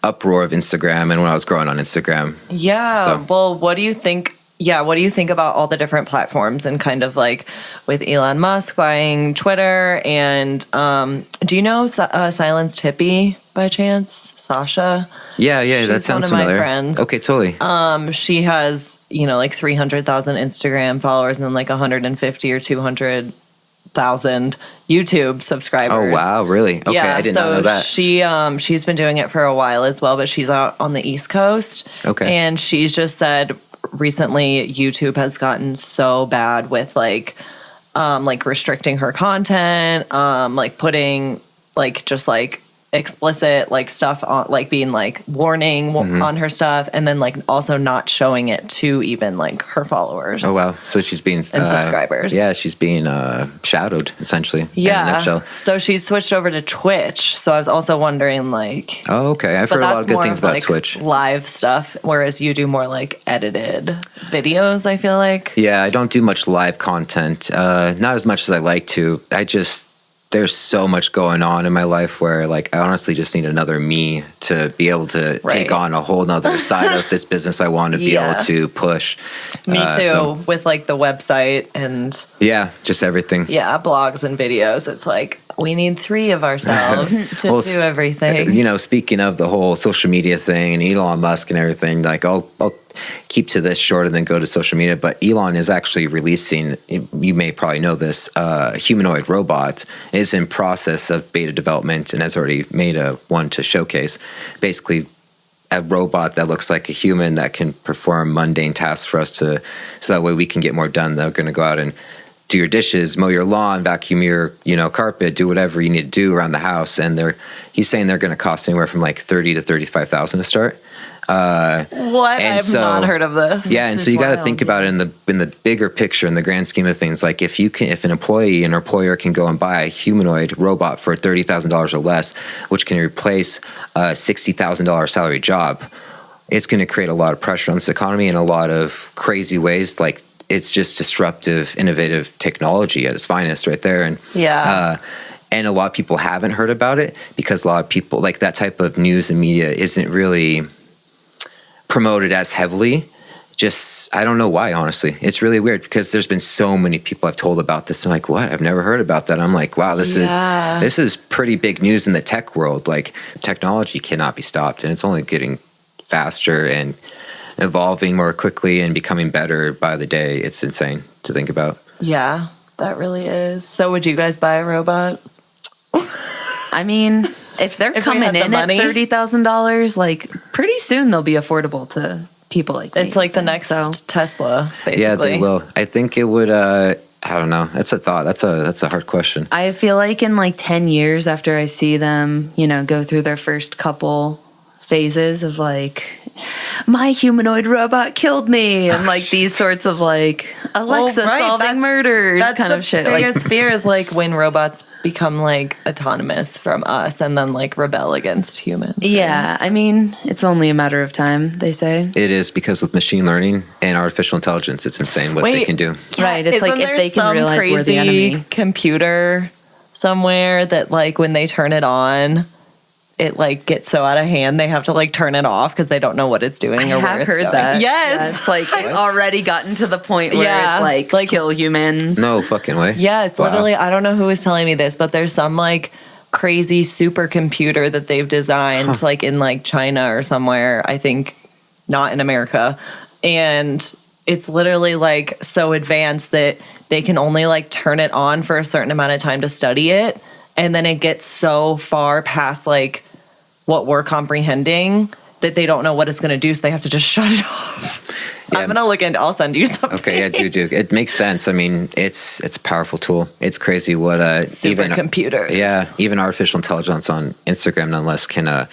uproar of Instagram and when I was growing on Instagram. Yeah. So. Well, what do you think? Yeah, what do you think about all the different platforms and kind of like with Elon Musk buying Twitter? And do you know Silenced Hippie by chance? Sasha? Yeah, She's that sounds one of familiar. my friends. Okay, totally. She has, like 300,000 Instagram followers and then like 150 or 200,000 YouTube subscribers. Oh, wow, really? Okay, yeah, I did not know that. She's been doing it for a while as well, but she's out on the East Coast. Okay. And she's just said recently YouTube has gotten so bad with like restricting her content, like putting like just like explicit like stuff on, like being like warning on her stuff, and then like also not showing it to even like her followers. Oh wow! So she's being and subscribers. Yeah, she's being shadowed essentially. Yeah. In a nutshell. So she's switched over to Twitch. So I was also wondering like. Oh okay, I've heard a lot of good things about Twitch. Live stuff, whereas you do more like edited videos. I feel like. Yeah, I don't do much live content. Not as much as I like to. There's so much going on in my life where like I honestly just need another me to be able to take on a whole nother side of this business I want to be able to push. Me too, with like the website and just everything. Yeah, blogs and videos. It's like we need 3 of ourselves to do everything. Speaking of the whole social media thing and Elon Musk and everything, like I'll keep to this short and then go to social media. But Elon is actually releasing, you may probably know this, a humanoid robot is in process of beta development and has already made one to showcase. Basically, a robot that looks like a human that can perform mundane tasks for us so that way we can get more done. They're going to go out and do your dishes, mow your lawn, vacuum your, carpet, do whatever you need to do around the house. And he's saying they're going to cost anywhere from like $30,000 to $35,000 to start. What? I've not heard of this. Yeah, and so you got to think about it in the bigger picture, in the grand scheme of things. Like if an employee and employer can go and buy a humanoid robot for $30,000 or less, which can replace a $60,000 salary job, it's going to create a lot of pressure on this economy in a lot of crazy ways. Like it's just disruptive, innovative technology at its finest, right there. And and a lot of people haven't heard about it because a lot of people, like that type of news and media isn't really promoted as heavily. Just, I don't know why, honestly. It's really weird because there's been so many people I've told about this. I'm like, what? I've never heard about that. I'm like, wow, this is pretty big news in the tech world. Like technology cannot be stopped and it's only getting faster and evolving more quickly and becoming better by the day. It's insane to think about. Yeah, that really is. So would you guys buy a robot? I mean, if they're coming in at $30,000, like pretty soon they'll be affordable to people like me. It's like the next Tesla, basically. Yeah, they will. I think it would. I don't know. That's a thought. That's a hard question. I feel like in like 10 years after I see them, go through their first couple phases of like, my humanoid robot killed me, and like these sorts of like Alexa solving murders kind of shit. The biggest fear is like when robots become like autonomous from us and then like rebel against humans. Right? Yeah, I mean, it's only a matter of time, they say. It is, because with machine learning and artificial intelligence, it's insane what they can do. Yeah, right, it's like if they can realize we're the enemy. Computer somewhere that like when they turn it on, it like gets so out of hand they have to like turn it off because they don't know what it's doing or where it's going. I have heard that. Yes. Yeah, it's like it's already gotten to the point where it's like kill humans. No fucking way. Yes, wow. Literally, I don't know who was telling me this, but there's some like crazy supercomputer that they've designed like in like China or somewhere, I think not in America. And it's literally like so advanced that they can only like turn it on for a certain amount of time to study it. And then it gets so far past like what we're comprehending that they don't know what it's going to do. So they have to just shut it off. Yeah. I'm going to look into, I'll send you something. Okay. Yeah, do. It makes sense. I mean, it's a powerful tool. It's crazy what, supercomputers. Even artificial intelligence on Instagram nonetheless can,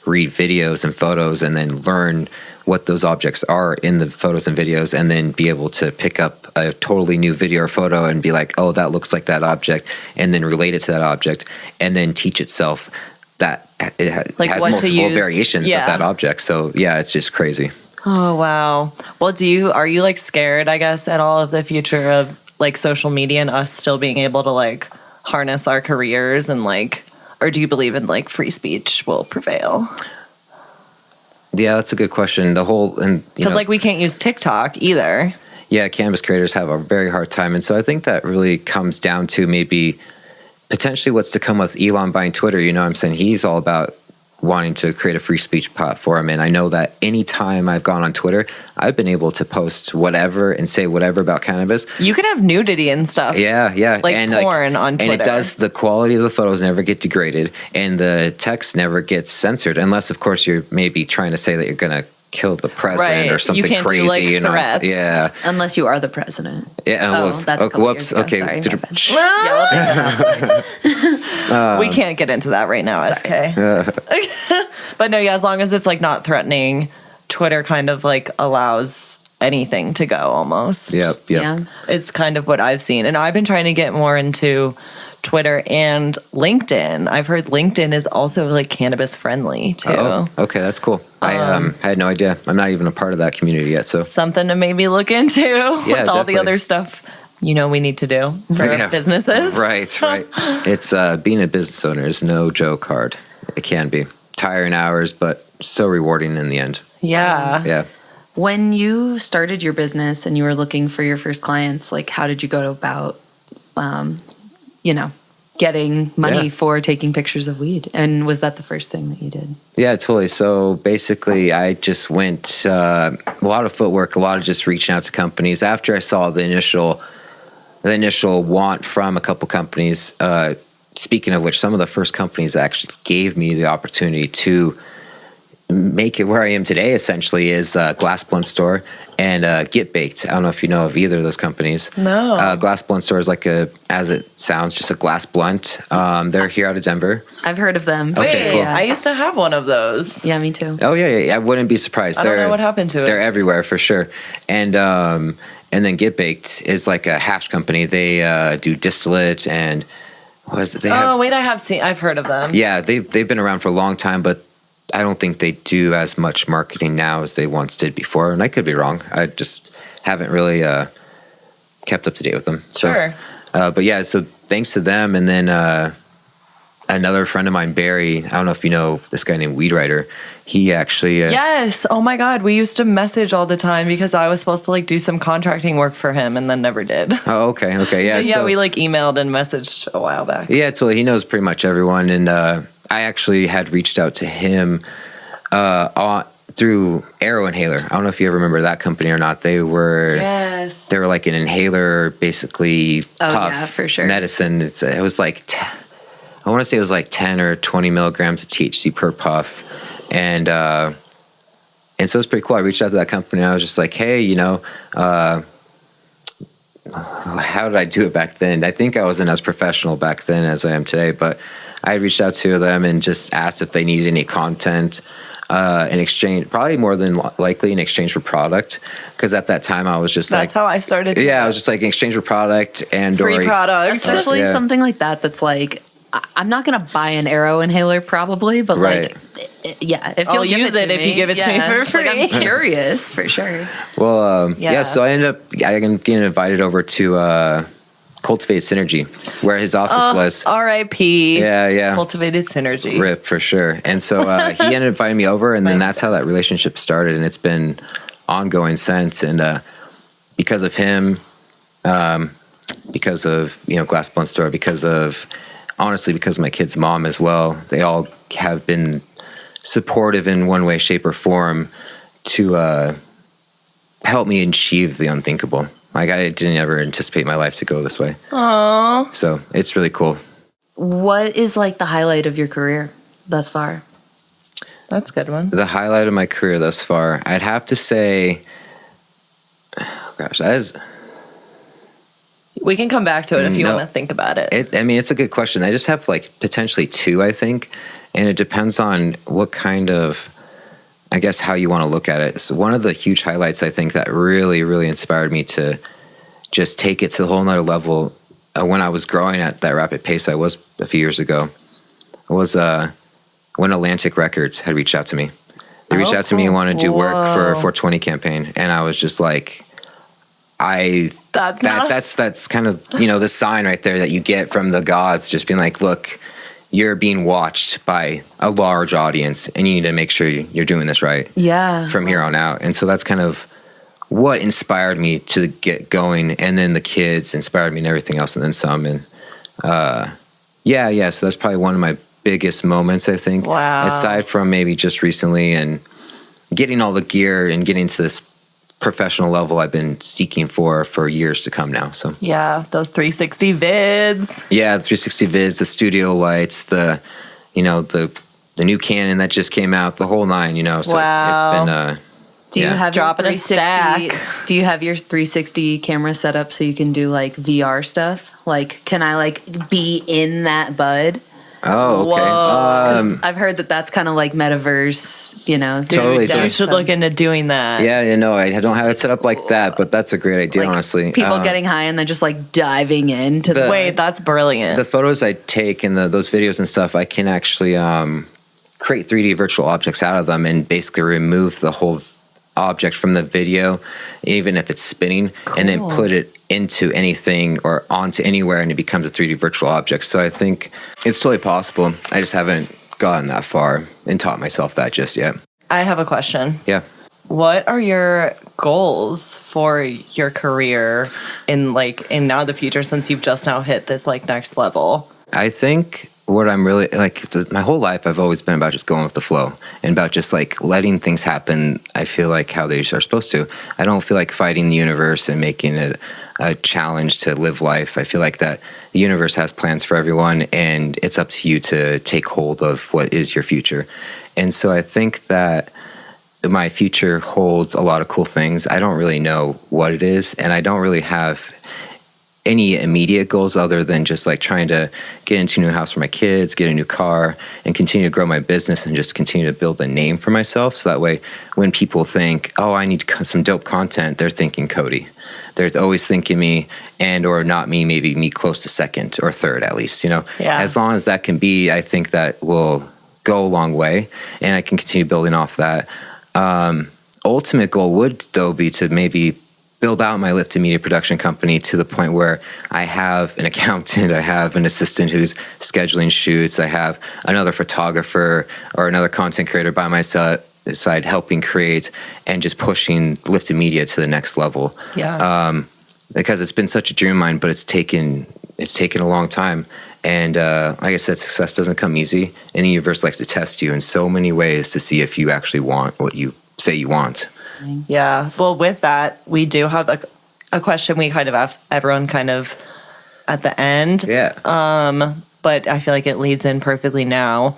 read videos and photos and then learn what those objects are in the photos and videos, and then be able to pick up a totally new video or photo and be like, oh, that looks like that object, and then relate it to that object, and then teach itself that it has multiple variations of that object. So yeah, it's just crazy. Oh, wow. Well, are you like scared, I guess, at all of the future of like social media and us still being able to like harness our careers and like, or do you believe in like free speech will prevail? Yeah, that's a good question. Because like we can't use TikTok either. Yeah, cannabis creators have a very hard time. And so I think that really comes down to maybe potentially what's to come with Elon buying Twitter. You know what I'm saying? He's all about wanting to create a free speech platform. And I know that anytime I've gone on Twitter, I've been able to post whatever and say whatever about cannabis. You can have nudity and stuff. Yeah. Like and porn on Twitter. And it does, the quality of the photos never get degraded and the text never gets censored, unless, of course, you're maybe trying to say that you're going to kill the president or something crazy. Do, like, threats. Yeah. Unless you are the president. Yeah. That's a couple years ago. Okay. Sorry, yeah, we'll take that. We can't get into that right now, SK. But no, as long as it's like not threatening, Twitter kind of like allows anything to go almost. Yep. Yeah. Is kind of what I've seen. And I've been trying to get more into Twitter and LinkedIn. I've heard LinkedIn is also like cannabis friendly too. Oh, okay, that's cool. I had no idea. I'm not even a part of that community yet. So something to maybe look into with all the other stuff we need to do for businesses. Right. It's being a business owner is no joke hard. It can be tiring hours, but so rewarding in the end. Yeah. When you started your business and you were looking for your first clients, like how did you go about, getting money Yeah. for taking pictures of weed. And was that the first thing that you did? Yeah, totally. So basically, I just went a lot of footwork, a lot of just reaching out to companies. After I saw the initial want from a couple companies, speaking of which, some of the first companies that actually gave me the opportunity to make it where I am today, essentially, is Glass Blunt Store and Get Baked. I don't know if you know of either of those companies. No. Glass Blunt Store is like as it sounds, just a glass blunt. They're here out of Denver. I've heard of them. Okay, Wait, cool. I used to have one of those. Yeah, me too. Oh yeah. I wouldn't be surprised. I don't know what happened to it. They're everywhere for sure. And then Get Baked is like a hash company. They do distillate and what is it? I've heard of them. Yeah, they've been around for a long time, but I don't think they do as much marketing now as they once did before. And I could be wrong. I just haven't really kept up to date with them. Sure. But yeah, so thanks to them. And then another friend of mine, Barry, I don't know if you know this guy named Weed Writer. He actually... Yes. Oh my God. We used to message all the time because I was supposed to like do some contracting work for him and then never did. Oh, okay. Yeah. Yeah, So, we like emailed and messaged a while back. yeah, totally. He knows pretty much everyone. And I actually had reached out to him through Arrow Inhaler. I don't know if you ever remember that company or not. They were like an inhaler, basically puff yeah, for sure. medicine. It was like I want to say it was like 10 or 20 milligrams of THC per puff, and so it was pretty cool. I reached out to that company. And I was just like, hey, how did I do it back then? I think I wasn't as professional back then as I am today, but I reached out to them and just asked if they needed any content in exchange, probably more than likely in exchange for product. Because at that time I was just That's how I started. I was just like in exchange for product and free products. Especially Yeah. something like that that's like, I'm not going to buy an Arrow inhaler probably, but Right. like, yeah, if I'll you'll use give it to if me, you give it to me for it's like, I'm free. curious for sure. Well, Yeah. so I ended up getting invited over to Cultivated Synergy, where his office was. R.I.P. Yeah. Cultivated Synergy. Rip, for sure. And so he ended up inviting me over, and then that's how that relationship started, and it's been ongoing since. And because of him, because of Glass Blunt Store, because of my kid's mom as well, they all have been supportive in one way, shape, or form to help me achieve the unthinkable. Like, I didn't ever anticipate my life to go this way. Aww. So it's really cool. What is like the highlight of your career thus far? That's a good one. The highlight of my career thus far, I'd have to say, oh gosh, that is... We can come back to it if you No. want to think about it. It's a good question. I just have like potentially two, I think. And it depends on what kind of, I guess, how you want to look at it. So one of the huge highlights, I think, that really, really inspired me to just take it to a whole nother level when I was growing at that rapid pace I was a few years ago was when Atlantic Records had reached out to me. They reached out to me and wanted to do work for a 420 campaign. And I was just like, that's kind of, the sign right there that you get from the gods, just being like, look, you're being watched by a large audience and you need to make sure you're doing this right. Yeah. From here on out. And so that's kind of what inspired me to get going. And then the kids inspired me and everything else and then some. And so that's probably one of my biggest moments, I think. Wow. Aside from maybe just recently and getting all the gear and getting to this professional level I've been seeking for years to come now. So Yeah, those 360 vids. yeah, the 360 vids, the studio lights, the new Canon that just came out, the whole nine. So Wow. it's been Do you have your Dropping a 360? stack. Do you have your 360 camera set up so you can do like VR stuff? Like, can I like be in that bud? Oh, okay. Whoa. I've heard that that's kind of like metaverse, Totally, stuff. You should look into doing that. Yeah, I don't have it set up like that, but that's a great idea, Like, honestly. People getting high and then just like diving into the Wait, that's brilliant. The photos I take and those videos and stuff, I can actually create 3D virtual objects out of them and basically remove the whole object from the video, even if it's spinning, and then put it into anything or onto anywhere, and it becomes a 3D virtual object. So I think it's totally possible. I just haven't gotten that far and taught myself that just yet. I have a question. Yeah. What are your goals for your career in now the future, since you've just now hit this like next level? I think what I'm really like, my whole life, I've always been about just going with the flow and about just like letting things happen. I feel like how they are supposed to. I don't feel like fighting the universe and making it a challenge to live life. I feel like that the universe has plans for everyone, and it's up to you to take hold of what is your future. And so I think that my future holds a lot of cool things. I don't really know what it is, and I don't really have any immediate goals other than just like trying to get into a new house for my kids, get a new car, and continue to grow my business and just continue to build a name for myself. So that way, when people think, oh, I need some dope content, they're thinking Cody. They're always thinking me, and or not me, maybe me close to second or third at least, Yeah. As long as that can be, I think that will go a long way, and I can continue building off that. Ultimate goal would, though, be to maybe build out my Lifted Media production company to the point where I have an accountant, I have an assistant who's scheduling shoots, I have another photographer or another content creator by my side helping create and just pushing Lifted Media to the next level. Yeah. Because it's been such a dream of mine, but it's taken a long time. And like I said, success doesn't come easy, and the universe likes to test you in so many ways to see if you actually want what you say you want. Yeah. Well, with that, we do have a question we kind of ask everyone kind of at the end. Yeah. But I feel like it leads in perfectly now.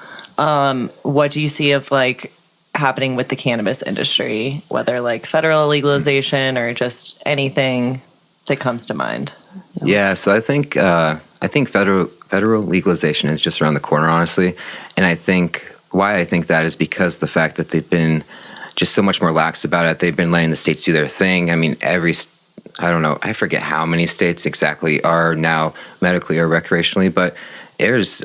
What do you see of like happening with the cannabis industry, whether like federal legalization or just anything that comes to mind? Yeah. So I think federal legalization is just around the corner, honestly. And I think why I think that is because the fact that they've been just so much more lax about it. They've been letting the states do their thing. I mean, I don't know, I forget how many states exactly are now medically or recreationally, but there's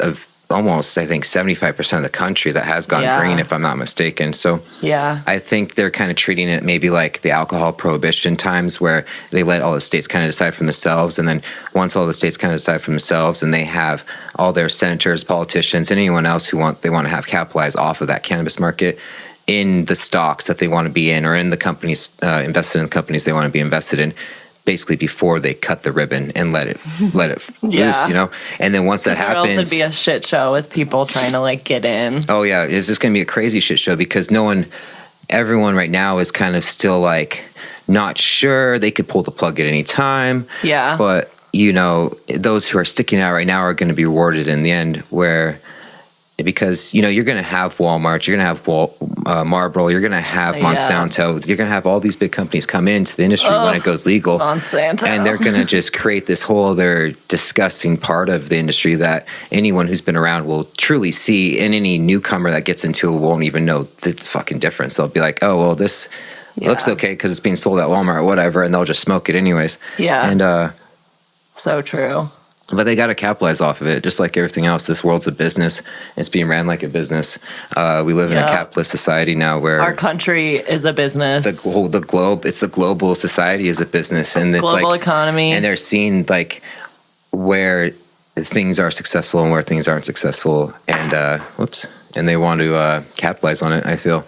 almost, I think, 75% of the country that has gone green, if I'm not mistaken. So yeah, I think they're kind of treating it maybe like the alcohol prohibition times where they let all the states kind of decide for themselves. And then once all the states kind of decide for themselves and they have all their senators, politicians, and anyone else they want to have capitalize off of that cannabis market in the stocks that they want to be in, or in the companies, invested in the companies they want to be invested in, basically before they cut the ribbon and let it loose, And then once that happens, or else it'd be a shit show with people trying to like get in. Oh yeah, is this going to be a crazy shit show? Because everyone right now is kind of still like not sure. They could pull the plug at any time. Yeah, but those who are sticking out right now are going to be rewarded in the end, because you're going to have Walmart, you're going to have Marlboro, you're going to have Monsanto, you're going to have all these big companies come into the industry when it goes legal. Monsanto. And they're going to just create this whole other disgusting part of the industry that anyone who's been around will truly see, and any newcomer that gets into it won't even know the fucking difference. They'll be like, oh, well, this looks okay because it's being sold at Walmart or whatever, and they'll just smoke it anyways. Yeah. And so true. But they got to capitalize off of it, just like everything else. This world's a business. It's being ran like a business. We live in a capitalist society now where our country is a business. The globe, it's the global society is a business, and it's global economy. And they're seeing like where things are successful and where things aren't successful, and and they want to capitalize on it. I feel.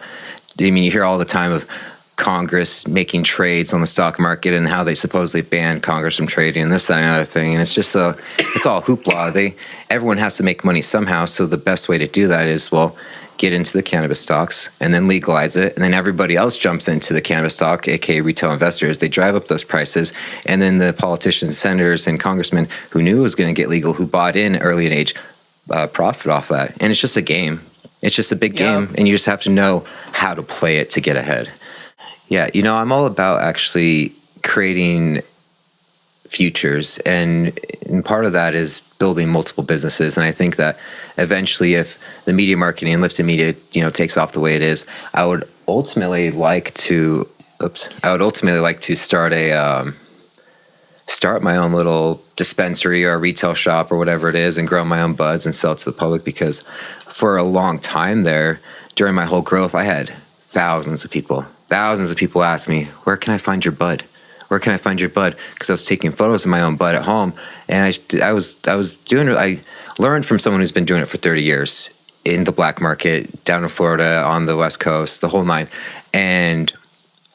I mean, you hear all the time of Congress making trades on the stock market and how they supposedly banned Congress from trading and this, that, and another thing. And it's just it's all hoopla. Everyone has to make money somehow. So the best way to do that is, get into the cannabis stocks and then legalize it. And then everybody else jumps into the cannabis stock, aka retail investors. They drive up those prices. And then the politicians, senators, and congressmen who knew it was going to get legal, who bought in early in age, profit off that. And it's just a game. It's just a big game. And you just have to know how to play it to get ahead. Yeah, I'm all about actually creating futures, and part of that is building multiple businesses. And I think that eventually, if the media marketing and Lifted Media, takes off the way it is, I would ultimately like to start my own little dispensary or retail shop or whatever it is, and grow my own buds and sell it to the public. Because for a long time there, during my whole growth, I had thousands of people ask me, where can I find your bud? Where can I find your bud? Because I was taking photos of my own bud at home, and I learned from someone who's been doing it for 30 years in the black market, down in Florida, on the West Coast, the whole nine. And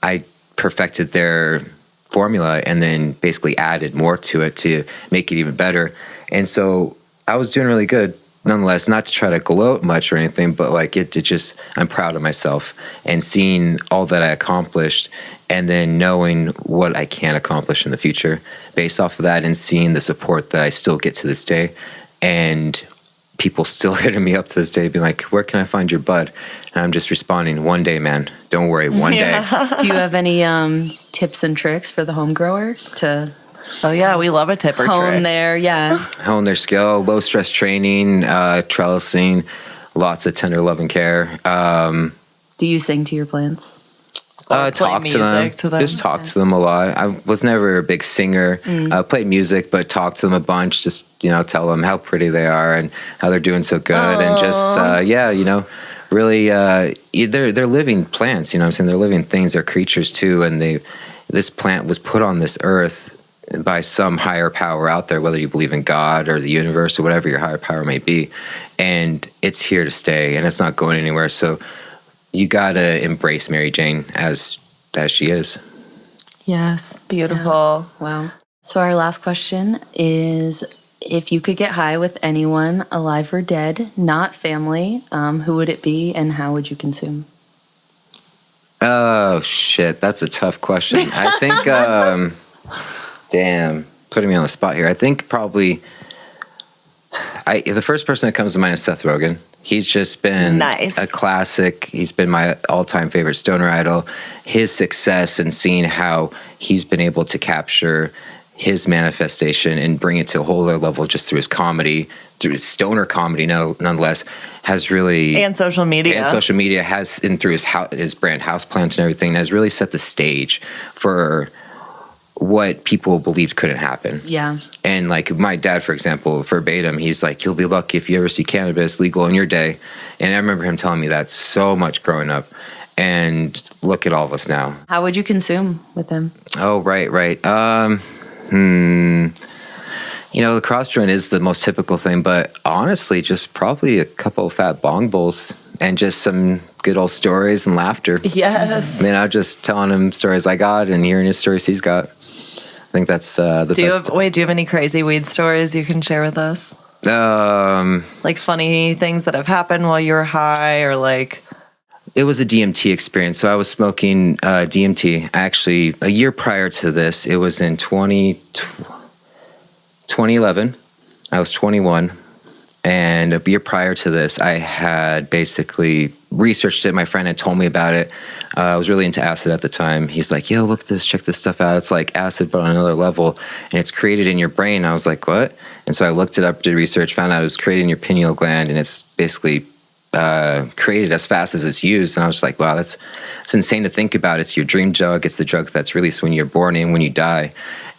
I perfected their formula and then basically added more to it to make it even better. And so I was doing really good. Nonetheless, not to try to gloat much or anything, but like it just, I'm proud of myself and seeing all that I accomplished and then knowing what I can accomplish in the future based off of that and seeing the support that I still get to this day. And people still hitting me up to this day being like, where can I find your bud? And I'm just responding, one day, man. Don't worry, one day. Do you have any tips and tricks for the home grower to Oh yeah, we love a tip or hone trick. Hone their skill, low stress training, trellising, lots of tender love and care. Do you sing to your plants? Or play Talk to them. music to them. Just talk to them a lot. I was never a big singer. Played music, but talked to them a bunch. Just tell them how pretty they are and how they're doing so good, and just really, they're living plants. You know what I'm saying? They're living things. They're creatures too, and this plant was put on this earth by some higher power out there, whether you believe in God or the universe or whatever your higher power may be, and it's here to stay, and it's not going anywhere. So you gotta embrace Mary Jane as she is. Yes, beautiful. Wow. So our last question is, if you could get high with anyone, alive or dead, not family, who would it be and how would you consume? Oh shit, that's a tough question. I think damn, putting me on the spot here. I think probably the first person that comes to mind is Seth Rogen. He's just been a classic. He's been my all-time favorite stoner idol. His success and seeing how he's been able to capture his manifestation and bring it to a whole other level just through his comedy, through his stoner comedy, nonetheless, has really... And social media. And through his brand Houseplant and everything, has really set the stage for what people believed couldn't happen. Yeah. And like my dad, for example, verbatim, he's like, you'll be lucky if you ever see cannabis legal in your day. And I remember him telling me that so much growing up. And look at all of us now. How would you consume with him? Oh, right. The cross joint is the most typical thing, but honestly, just probably a couple of fat bong bowls and just some good old stories and laughter. Yes. I mean, I'm just telling him stories I got and hearing his stories he's got. I think that's the best. Do you have any crazy weed stories you can share with us? Like funny things that have happened while you were high, or like... It was a DMT experience. So I was smoking DMT actually a year prior to this. It was in 2011. I was 21. And a year prior to this, I had basically researched it. My friend had told me about it. I was really into acid at the time. He's like, yo, look at this, check this stuff out. It's like acid, but on another level. And it's created in your brain. I was like, what? And so I looked it up, did research, found out it was created in your pineal gland. And it's basically created as fast as it's used. And I was like, wow, that's insane to think about. It's your dream drug. It's the drug that's released when you're born and when you die.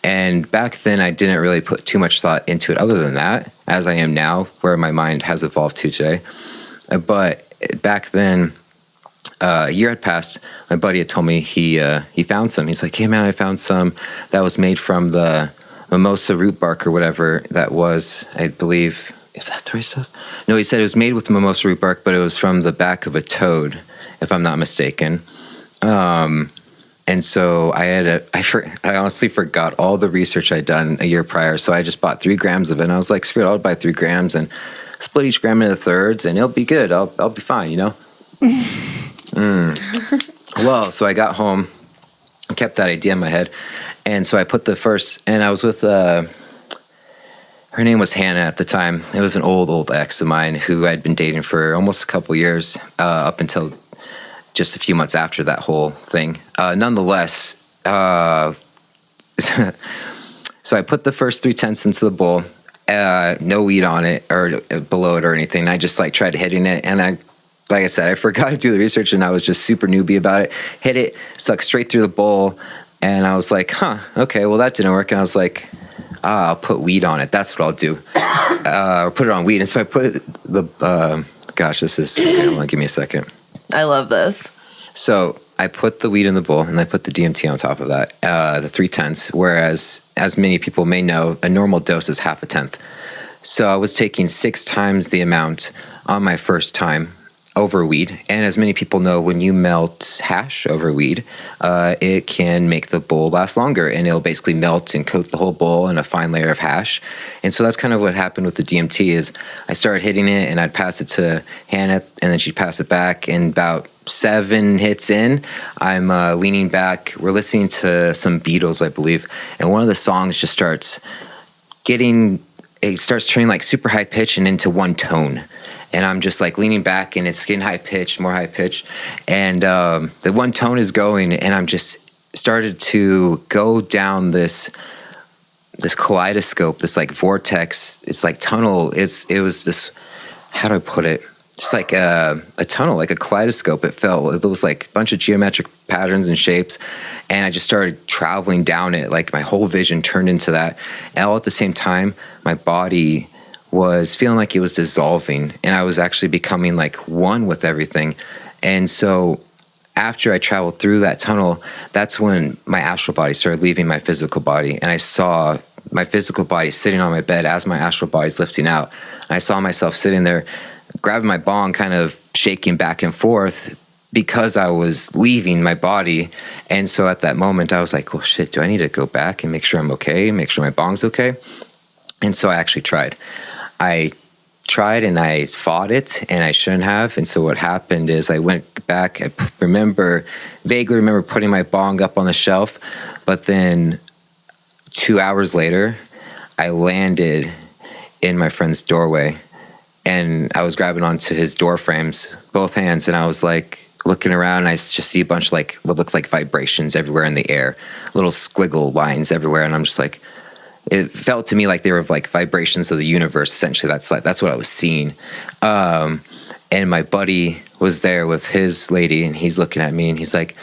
And back then, I didn't really put too much thought into it other than that, as I am now, where my mind has evolved to today. But back then, a year had passed. My buddy had told me he found some. He's like, hey, man, I found some that was made from the mimosa root bark or whatever that was, I believe. If that's the right stuff? No, he said it was made with mimosa root bark, but it was from the back of a toad, if I'm not mistaken. And so I honestly forgot all the research I'd done a year prior. So I just bought 3 grams of it. And I was like, screw it, I'll buy 3 grams and split each gram into thirds and it'll be good. I'll be fine, Well, so I got home, kept that idea in my head. And so I put the first, and I was with, her name was Hannah at the time. It was an old ex of mine who I'd been dating for almost a couple years, up until just a few months after that whole thing. Nonetheless, so I put the first 3/10 into the bowl, no weed on it or below it or anything. I just like tried hitting it, and like I said, I forgot to do the research, and I was just super newbie about it. Hit it, sucked straight through the bowl, and I was like, okay, well that didn't work. And I was like, I'll put weed on it. That's what I'll do. Or put it on weed. And so I put hold on, give me a second. I love this. So I put the weed in the bowl and I put the DMT on top of that, the 3/10, whereas as many people may know, a normal dose is half a tenth. So I was taking 6 times the amount on my first time over weed. And as many people know, when you melt hash over weed, it can make the bowl last longer, and it'll basically melt and coat the whole bowl in a fine layer of hash. And so that's kind of what happened with the DMT is I started hitting it, and I'd pass it to Hannah, and then she'd pass it back. And about 7 hits in, I'm leaning back. We're listening to some Beatles, I believe, and one of the songs just starts turning like super high pitch and into one tone. And I'm just like leaning back, and it's getting high pitched, more high pitched. And the one tone is going, and I'm just started to go down this kaleidoscope, this like vortex. It's like tunnel. It was this, how do I put it? Just like a tunnel, like a kaleidoscope. It was like a bunch of geometric patterns and shapes. And I just started traveling down it. Like my whole vision turned into that. And all at the same time, my body was feeling like it was dissolving, and I was actually becoming like one with everything. And so after I traveled through that tunnel, that's when my astral body started leaving my physical body, and I saw my physical body sitting on my bed as my astral body's lifting out. And I saw myself sitting there grabbing my bong, kind of shaking back and forth because I was leaving my body. And so at that moment I was like, well, shit, do I need to go back and make sure I'm okay, make sure my bong's okay? And so I actually tried. And I fought it, and I shouldn't have. And so what happened is I went back. I vaguely remember putting my bong up on the shelf, but then 2 hours later, I landed in my friend's doorway, and I was grabbing onto his door frames, both hands, and I was like looking around, and I just see a bunch of like what looks like vibrations everywhere in the air, little squiggle lines everywhere, and I'm just like, it felt to me like they were like vibrations of the universe. Essentially, that's what I was seeing. And my buddy was there with his lady, and he's looking at me, and he's like,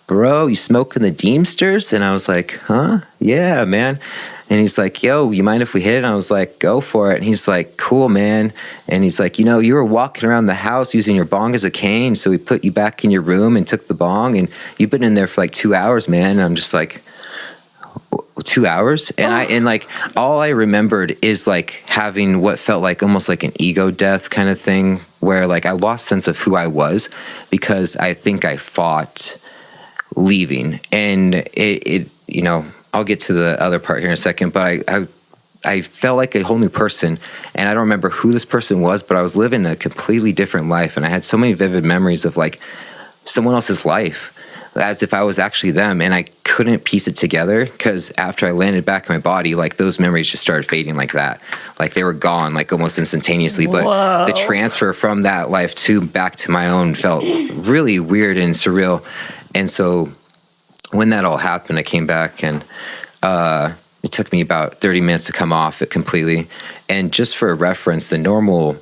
"Bro, you smoking the Deemsters?" And I was like, "Huh? Yeah, man." And he's like, "Yo, you mind if we hit it?" And I was like, "Go for it." And he's like, "Cool, man." And he's like, "You were walking around the house using your bong as a cane, so we put you back in your room and took the bong, and you've been in there for like 2 hours, man." And I'm just like, 2 hours, and like all I remembered is like having what felt like almost like an ego death kind of thing, where like I lost sense of who I was because I think I fought leaving. And it I'll get to the other part here in a second, but I felt like a whole new person, and I don't remember who this person was, but I was living a completely different life, and I had so many vivid memories of like someone else's life, as if I was actually them, and I couldn't piece it together because after I landed back in my body, like those memories just started fading like that. Like they were gone, like almost instantaneously. Whoa. But the transfer from that life back to my own felt really weird and surreal. And so when that all happened, I came back, and it took me about 30 minutes to come off it completely. And just for a reference, the normal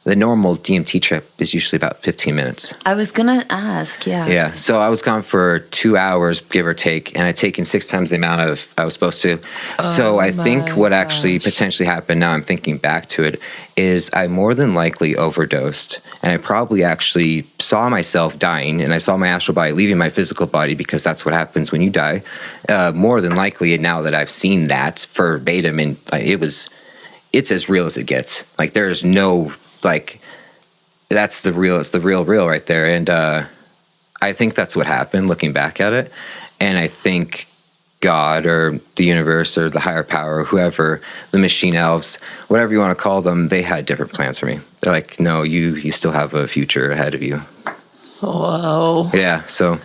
DMT trip is usually about 15 minutes. I was going to ask, yeah. Yeah, so I was gone for 2 hours, give or take, and I'd taken 6 times the amount of I was supposed to. So I think what actually potentially happened, now I'm thinking back to it, is I more than likely overdosed, and I probably actually saw myself dying, and I saw my astral body leaving my physical body, because that's what happens when you die. More than likely, and now that I've seen that verbatim, and it's as real as it gets. Like there's no... like that's the real, it's the real right there. And I think that's what happened looking back at it. And I think God or the universe or the higher power, whoever, the machine elves, whatever you want to call them, they had different plans for me. They're like, no, you still have a future ahead of you. Whoa. Yeah, so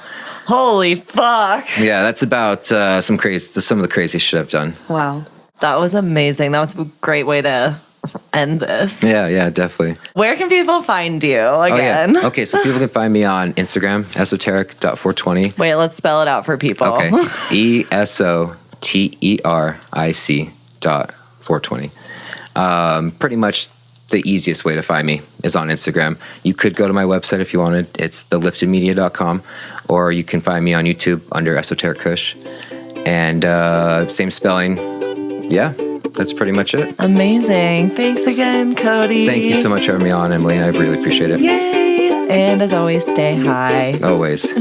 holy fuck. Yeah, that's about some of the crazy shit I've done. Wow. That was amazing. That was a great way to end this. Yeah, definitely. Where can people find you again? Oh, yeah. Okay, so people can find me on Instagram, esoteric.420. Wait, let's spell it out for people. Okay. ESOTERIC.420. Pretty much the easiest way to find me is on Instagram. You could go to my website if you wanted. It's theliftedmedia.com, or you can find me on YouTube under Esoteric Kush. And same spelling. Yeah. That's pretty much it. Amazing. Thanks again, Cody. Thank you so much for having me on, Emily. I really appreciate it. Yay. And as always, stay high. Always.